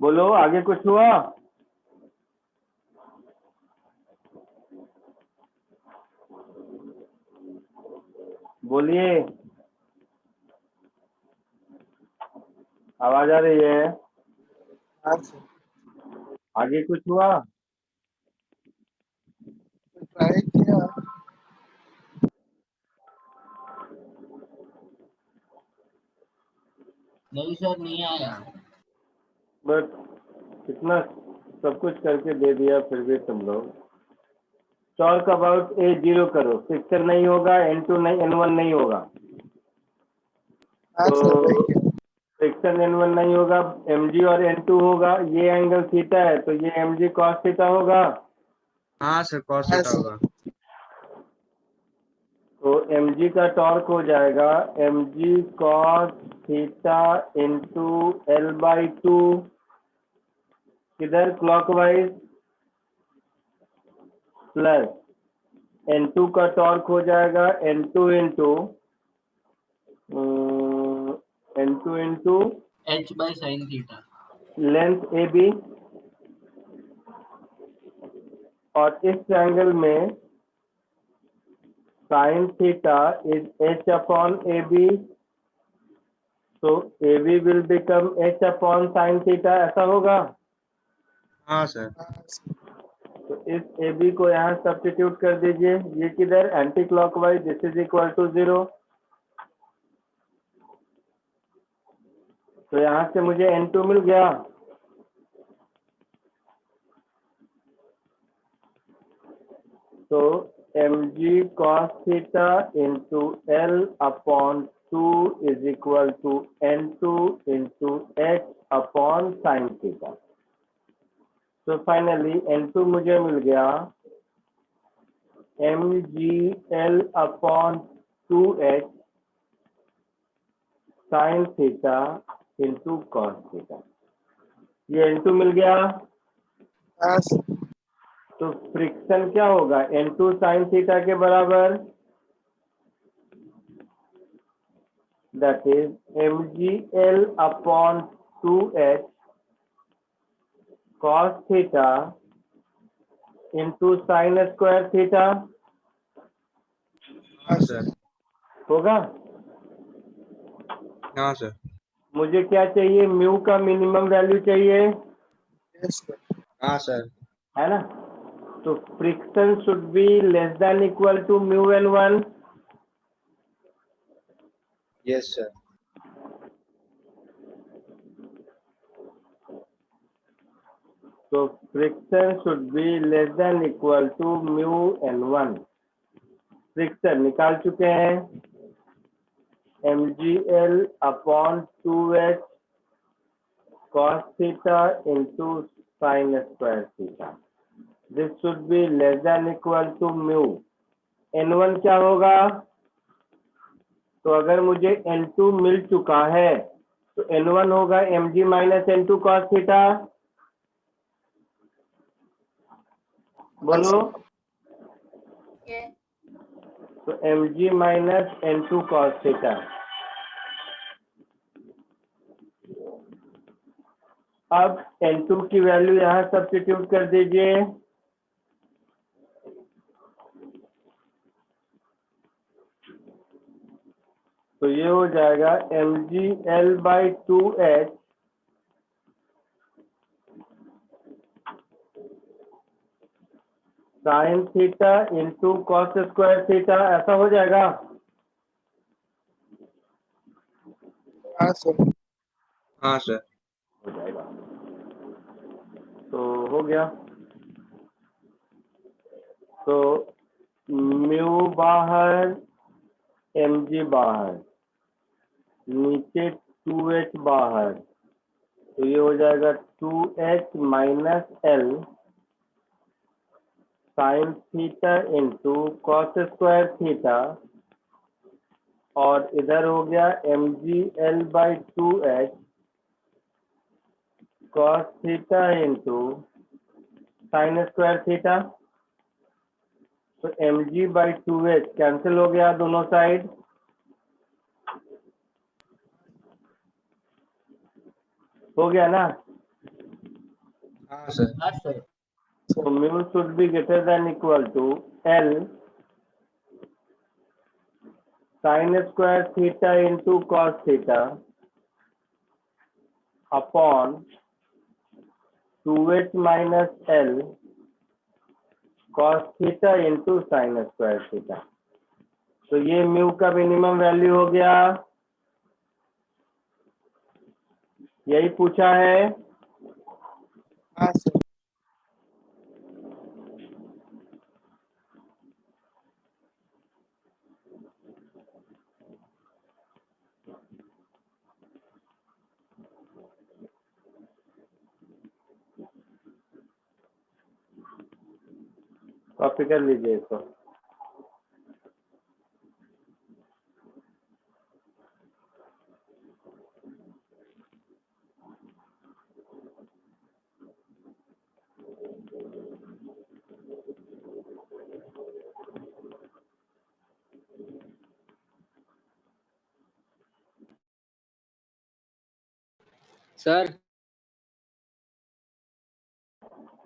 Speaker 1: बोलो आगे कुछ हुआ? बोलिए, आवाज आ रही है?
Speaker 4: हाँ सर,
Speaker 1: आगे कुछ हुआ?
Speaker 4: ट्राई किया।
Speaker 3: नहीं सर, नहीं आया।
Speaker 1: बट इतना सब कुछ करके दे दिया फिर भी तुम लोग। टॉर्क अबाउट ए जीरो करो, फ्रिक्शन नहीं होगा, N2 नहीं, N1 नहीं होगा।
Speaker 4: हाँ सर, वही
Speaker 1: तो
Speaker 4: किया।
Speaker 1: फ्रिक्शन N1 नहीं होगा, mg और N2 होगा। ये एंगल थीटा है तो ये mg cos थीटा होगा।
Speaker 2: हाँ सर, cos
Speaker 4: हाँ
Speaker 2: थीटा
Speaker 4: सर,
Speaker 2: होगा।
Speaker 1: तो mg का टॉर्क हो जाएगा mg cos theta into L/2, किधर क्लॉकवाइज, प्लस N2 का टॉर्क हो जाएगा N2 into
Speaker 3: h/sin theta.
Speaker 1: Length AB, और इस ट्रायंगल में sin theta is h upon AB, तो AB will become h upon sin theta, ऐसा होगा।
Speaker 2: हाँ सर।
Speaker 4: हाँ सर,
Speaker 1: तो इस AB को यहाँ सब्स्टिट्यूट कर दीजिए, ये किधर anti clockwise, this is equal to 0। तो यहाँ से मुझे N2 मिल गया। तो mg cos theta into L upon 2 is equal to N2 into h upon sine theta. तो फाइनली N2 मुझे मिल गया mg L upon 2h sine theta into cos theta. ये N2 मिल गया।
Speaker 4: हाँ सर,
Speaker 1: तो फ्रिक्शन क्या होगा, N2 साइन थीटा के बराबर, that is mgl upon 2h cos theta into sine square theta
Speaker 2: हाँ सर।
Speaker 1: होगा।
Speaker 2: हाँ सर।
Speaker 1: मुझे क्या चाहिए, म्यू का मिनिमम वैल्यू चाहिए,
Speaker 4: यस सर,
Speaker 2: हाँ सर।
Speaker 1: है ना। तो friction should be less than equal to μ/N1।
Speaker 2: Yes sir.
Speaker 1: तो friction should be less than equal to μ/N1। Friction निकाल चुके हैं, mgl upon 2h cos theta into sine square theta, this should be less than equal to mu. N1 क्या होगा, तो अगर मुझे N2 मिल चुका है तो N1 होगा mg minus N2 cos theta. बोलो,
Speaker 6: ये
Speaker 1: तो mg minus N2 cos theta. अब N2 की वैल्यू यहाँ सब्स्टिट्यूट कर दीजिए, तो ये हो जाएगा mg L/2h sign theta into cos square theta, ऐसा हो जाएगा।
Speaker 4: हाँ सर,
Speaker 2: हाँ सर।
Speaker 1: हो जाएगा, तो हो गया। तो म्यू बाहर, mg बाहर, नीचे 2h बाहर, तो ये हो जाएगा 2h minus L sign theta into cos square theta, और इधर हो गया mg L/2h cos theta into sine square theta. तो mg/2h कैंसिल हो गया दोनों साइड, हो गया ना।
Speaker 2: हाँ सर।
Speaker 3: हाँ sir
Speaker 1: So mu should be greater than equal to L sin square theta into cos theta upon 2h minus L cos theta into sin square theta. तो ये म्यू का मिनिमम वैल्यू हो गया, यही पूछा है।
Speaker 4: हाँ सर।
Speaker 1: कॉपी कर लीजिए इसको।
Speaker 5: सर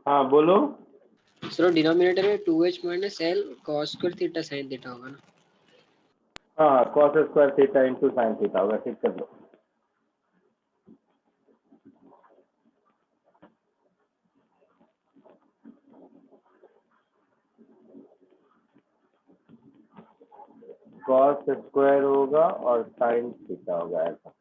Speaker 1: हाँ बोलो।
Speaker 5: सर डिनोमिनेटर में 2h minus L cos square theta sine theta होगा ना।
Speaker 1: हाँ cos square theta into sine theta होगा, ठीक कर लो। cos स्क्वायर होगा और साइन थीटा होगा ऐसा।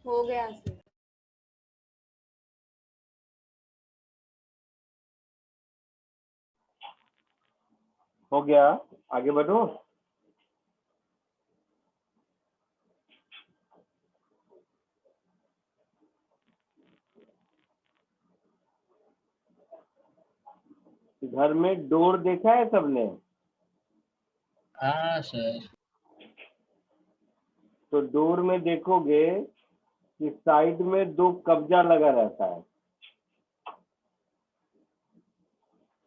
Speaker 6: हो गया सर।
Speaker 1: हो गया, आगे बढ़ो। घर में डोर देखा है सबने?
Speaker 3: हाँ सर।
Speaker 1: तो डोर में देखोगे कि साइड में दो कब्जा लगा रहता है।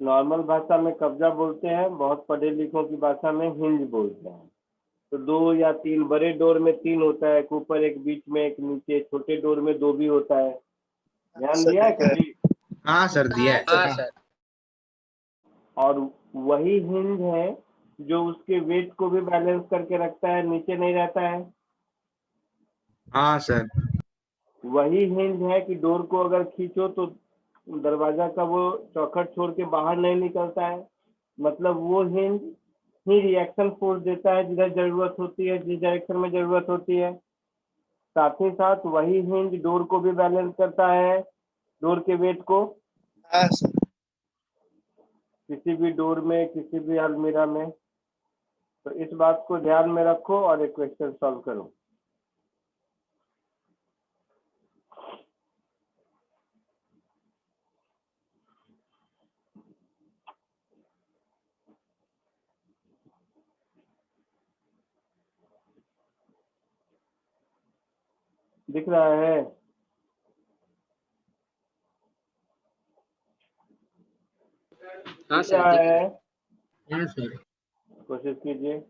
Speaker 1: नॉर्मल भाषा में कब्जा बोलते हैं, बहुत पढ़े लिखों की भाषा में हिंज बोलते हैं। तो 2 या 3, बड़े डोर में 3 होता है, एक ऊपर एक बीच में एक नीचे, छोटे डोर में 2 भी होता है। ध्यान दिया है कभी?
Speaker 2: हाँ सर दिया है।
Speaker 5: हाँ सर।
Speaker 1: और वही हिंज है जो उसके वेट को भी बैलेंस करके रखता है, नीचे नहीं रहता है।
Speaker 2: हाँ सर।
Speaker 1: वही हिंज है कि डोर को अगर खींचो तो दरवाजा का वो चौखट छोड़ के बाहर नहीं निकलता है। मतलब वो हिंज ही रिएक्शन फोर्स देता है जिधर जरूरत होती है, जिस डायरेक्शन में जरूरत होती है। साथ ही साथ वही हिंज डोर को भी बैलेंस करता है, डोर के वेट को।
Speaker 4: हाँ सर।
Speaker 1: किसी भी डोर में, किसी भी अलमीरा में। तो इस बात को ध्यान में रखो और एक क्वेश्चन सॉल्व करो। दिख रहा है?
Speaker 5: हाँ
Speaker 1: दिख
Speaker 5: सर
Speaker 1: रहा
Speaker 5: दिख रहा
Speaker 1: है?
Speaker 5: है।
Speaker 3: हाँ सर।
Speaker 1: कोशिश कीजिए।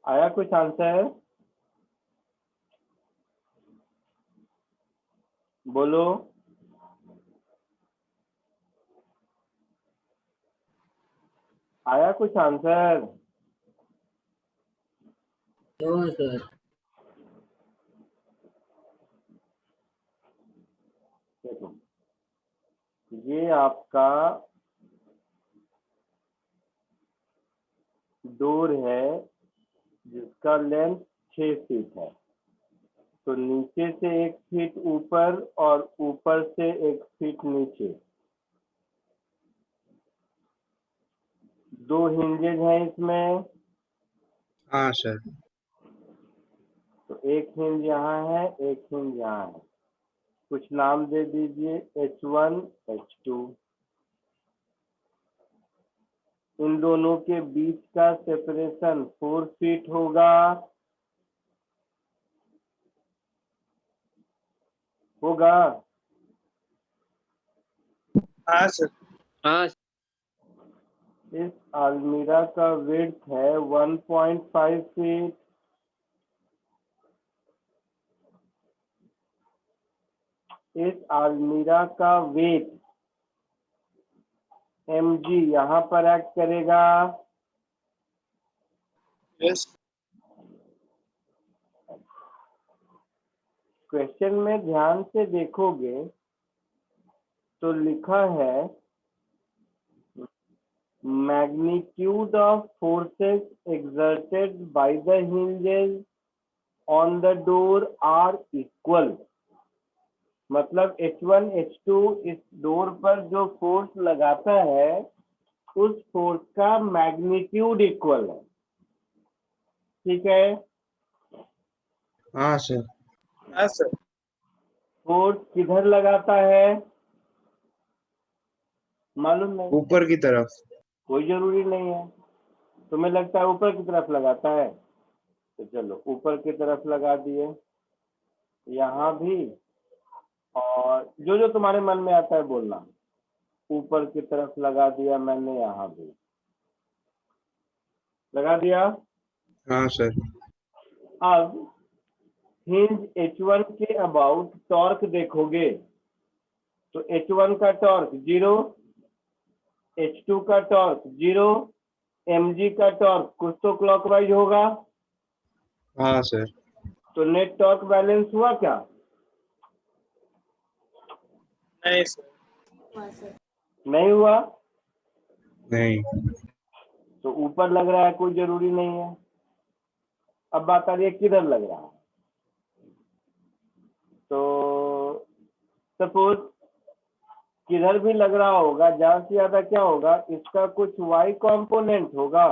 Speaker 1: आया कुछ आंसर? बोलो। आया कुछ आंसर?
Speaker 3: No sir.
Speaker 1: देखो, ये आपका डोर है जिसका लेंथ 6 फीट है। तो नीचे से 1 फीट ऊपर और ऊपर से 1 फीट नीचे 2 हिंजेज हैं इसमें।
Speaker 2: हाँ सर।
Speaker 1: तो एक हिंज यहाँ है, एक हिंज यहाँ है। कुछ नाम दे दीजिए, H1 H2। इन दोनों के बीच का सेपरेशन 4 फीट होगा। होगा?
Speaker 4: हाँ सर।
Speaker 5: हाँ
Speaker 1: इस अलमीरा का विड्थ है 1.5 फीट। इस अलमीरा का वेट mg यहाँ पर एक्ट करेगा।
Speaker 4: यस।
Speaker 1: क्वेश्चन में ध्यान से देखोगे तो लिखा है magnitude of forces exerted by the hinges on the door are equal। मतलब H1 H2 इस डोर पर जो फोर्स लगाता है उस फोर्स का मैग्नीट्यूड इक्वल है। ठीक है?
Speaker 2: हाँ सर।
Speaker 4: हाँ सर।
Speaker 1: फोर्स किधर लगाता है मालूम नहीं?
Speaker 2: ऊपर की तरफ।
Speaker 1: कोई जरूरी नहीं है। तुम्हें लगता है ऊपर की तरफ लगाता है, तो चलो ऊपर की तरफ लगा दिए यहाँ भी। और जो जो तुम्हारे मन में आता है बोलना। ऊपर की तरफ लगा दिया मैंने, यहाँ भी लगा दिया।
Speaker 2: हाँ सर।
Speaker 1: अब हिंज H1 के अबाउट टॉर्क देखोगे तो H1 का टॉर्क 0, H2 का टॉर्क 0, mg का टॉर्क कुछ तो क्लॉकवाइज होगा।
Speaker 2: हाँ सर।
Speaker 1: तो नेट टॉर्क बैलेंस हुआ क्या?
Speaker 4: नहीं सर।
Speaker 6: हाँ सर।
Speaker 1: नहीं हुआ।
Speaker 2: नहीं।
Speaker 1: तो ऊपर लग रहा है, कोई जरूरी नहीं है। अब बात आ रही है किधर लग रहा है। तो सपोज किधर भी लग रहा होगा, ज्यादा से ज्यादा क्या होगा, इसका कुछ y कंपोनेंट होगा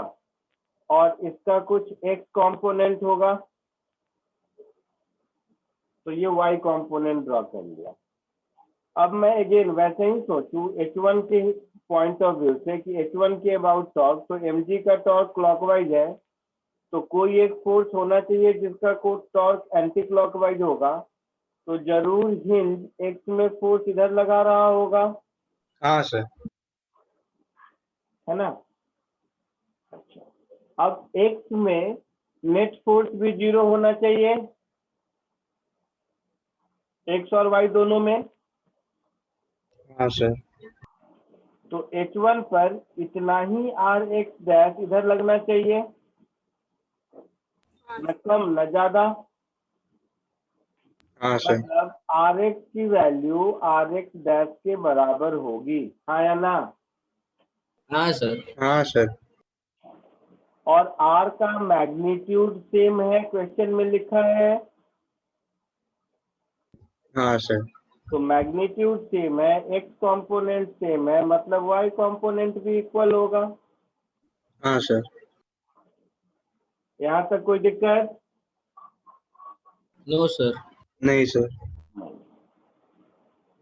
Speaker 1: और इसका कुछ x कंपोनेंट होगा। तो ये y कंपोनेंट ड्रॉ कर लिया। अब मैं अगेन वैसे ही सोचूं H1 के पॉइंट ऑफ व्यू से कि H1 के अबाउट टॉर्क, तो mg का टॉर्क क्लॉकवाइज है, तो कोई एक फोर्स होना चाहिए जिसका टॉर्क एंटी क्लॉकवाइज होगा। तो जरूर हिंज एक्स में फोर्स इधर लगा रहा होगा,
Speaker 2: हाँ सर।
Speaker 1: है ना? अच्छा, अब एक्स में नेट फोर्स भी 0 होना चाहिए, एक्स और वाई दोनों में।
Speaker 2: हाँ सर।
Speaker 1: तो H1 पर इतना ही आर एक्स डैश इधर लगना चाहिए, न कम न ज्यादा।
Speaker 2: हाँ सर।
Speaker 1: मतलब आर एक्स की वैल्यू आर एक्स डैश के बराबर होगी, हाँ या ना?
Speaker 3: हाँ सर।
Speaker 2: हाँ सर।
Speaker 1: और आर का मैग्नीट्यूड सेम है, क्वेश्चन में लिखा है।
Speaker 2: हाँ सर।
Speaker 1: तो मैग्नीट्यूड सेम है, एक्स कंपोनेंट सेम है, मतलब वाई कंपोनेंट भी इक्वल होगा।
Speaker 2: हाँ सर।
Speaker 1: यहाँ तक कोई दिक्कत?
Speaker 3: No sir.
Speaker 2: नहीं सर।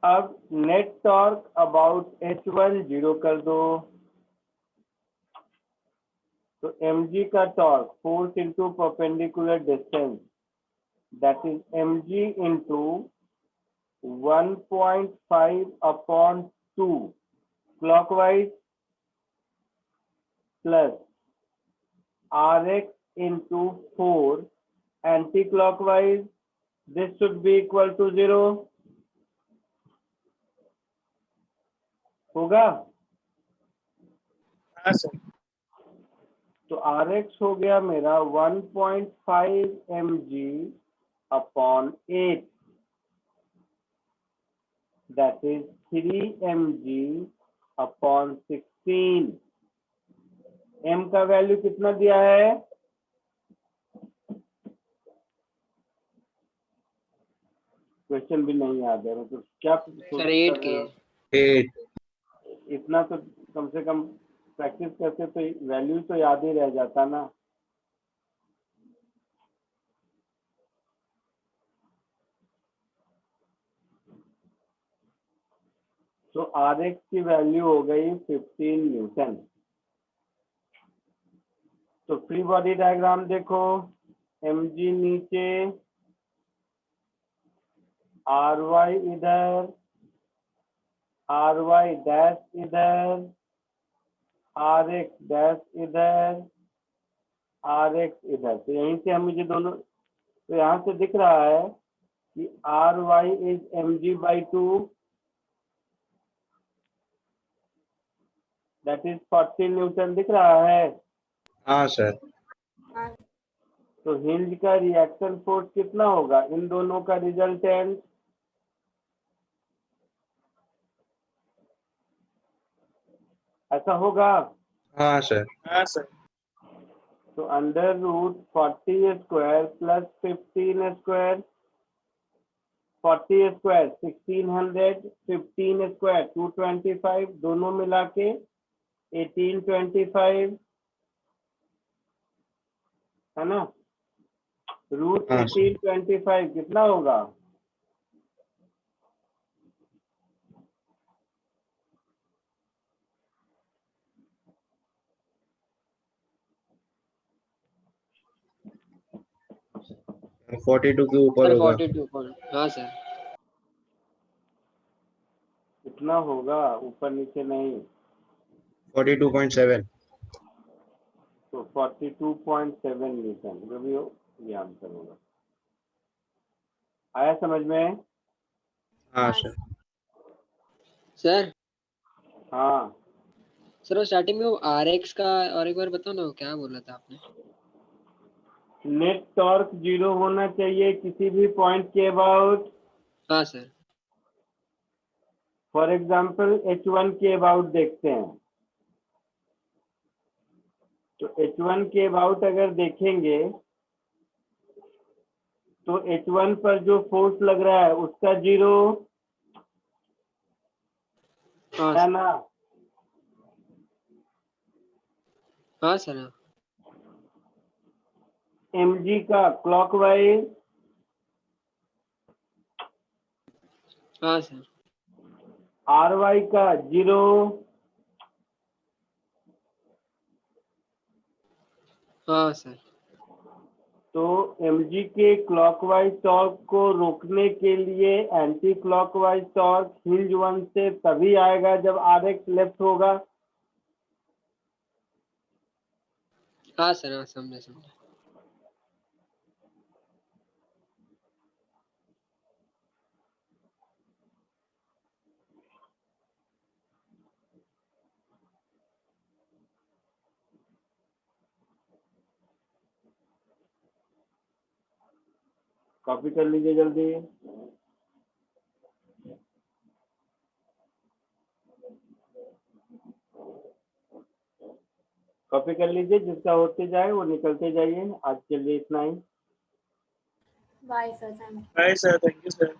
Speaker 1: अब नेट टॉर्क अबाउट H1 0 कर दो। तो mg का torque force into perpendicular distance, that is mg into 1.5 upon 2 clockwise plus rx into 4 anti-clockwise, this should be equal to 0. होगा?
Speaker 4: हाँ सर।
Speaker 1: तो Rx हो गया मेरा 1.5 mg upon 8. That is 3 mg upon 16. m का वैल्यू कितना दिया है? क्वेश्चन भी नहीं याद है, मतलब क्या
Speaker 5: सर 8 के
Speaker 2: 8
Speaker 1: इतना तो कम से कम प्रैक्टिस करते तो वैल्यू तो याद ही रह जाता ना। तो Rx की वैल्यू हो गई 15 न्यूटन। तो फ्री बॉडी डायग्राम देखो, mg नीचे, ry इधर, ry डैश इधर, rx डैश इधर, rx इधर। तो यहीं से हम मुझे दोनों, तो यहाँ से दिख रहा है कि ry is mg/2, that is 40 Newton दिख रहा है।
Speaker 2: हाँ सर।
Speaker 6: हाँ
Speaker 1: तो हिंज का रिएक्शन फोर्स कितना होगा इन दोनों का रिजल्टेंट? ऐसा होगा।
Speaker 2: हाँ सर।
Speaker 4: हाँ सर।
Speaker 1: तो under root 40 square plus 15 square, 40 square 1600, 15 square 225, दोनों मिला के 1825 है ना। रूट
Speaker 2: हाँ,
Speaker 1: 1825 कितना होगा?
Speaker 2: सर 42 के ऊपर
Speaker 5: सर
Speaker 2: होगा।
Speaker 5: 42 पॉइंट, हाँ सर।
Speaker 1: कितना होगा, ऊपर नीचे नहीं।
Speaker 2: 42.7।
Speaker 1: तो 42.7 न्यूटन जो भी हो, ये आंसर होगा। आया समझ में?
Speaker 2: हाँ सर।
Speaker 5: सर
Speaker 1: हाँ,
Speaker 5: सर स्टार्टिंग में वो RX का और एक बार बताओ ना, वो क्या बोला था आपने?
Speaker 1: नेट टॉर्क 0 होना चाहिए किसी भी पॉइंट के अबाउट।
Speaker 5: हाँ सर।
Speaker 1: फॉर एग्जांपल H1 के अबाउट देखते हैं। तो H1 के अबाउट अगर देखेंगे तो H1 पर जो फोर्स लग रहा है उसका 0
Speaker 5: हाँ
Speaker 1: है
Speaker 5: सर।
Speaker 1: ना।
Speaker 5: हाँ सर। हाँ
Speaker 1: mg का क्लॉकवाइज,
Speaker 5: हाँ सर।
Speaker 1: ry का 0,
Speaker 5: हाँ सर।
Speaker 1: तो mg के क्लॉकवाइज टॉर्क को रोकने के लिए एंटी क्लॉकवाइज टॉर्क हिंज 1 से तभी आएगा जब Rx लेफ्ट होगा।
Speaker 5: हाँ सर। हाँ समझे समझे।
Speaker 1: कॉपी कर लीजिए जल्दी। कॉपी कर लीजिए, जिसका होते जाए वो निकलते जाइए। आज के लिए इतना ही।
Speaker 6: Bye sir, thank you.
Speaker 4: Bye sir, thank you sir.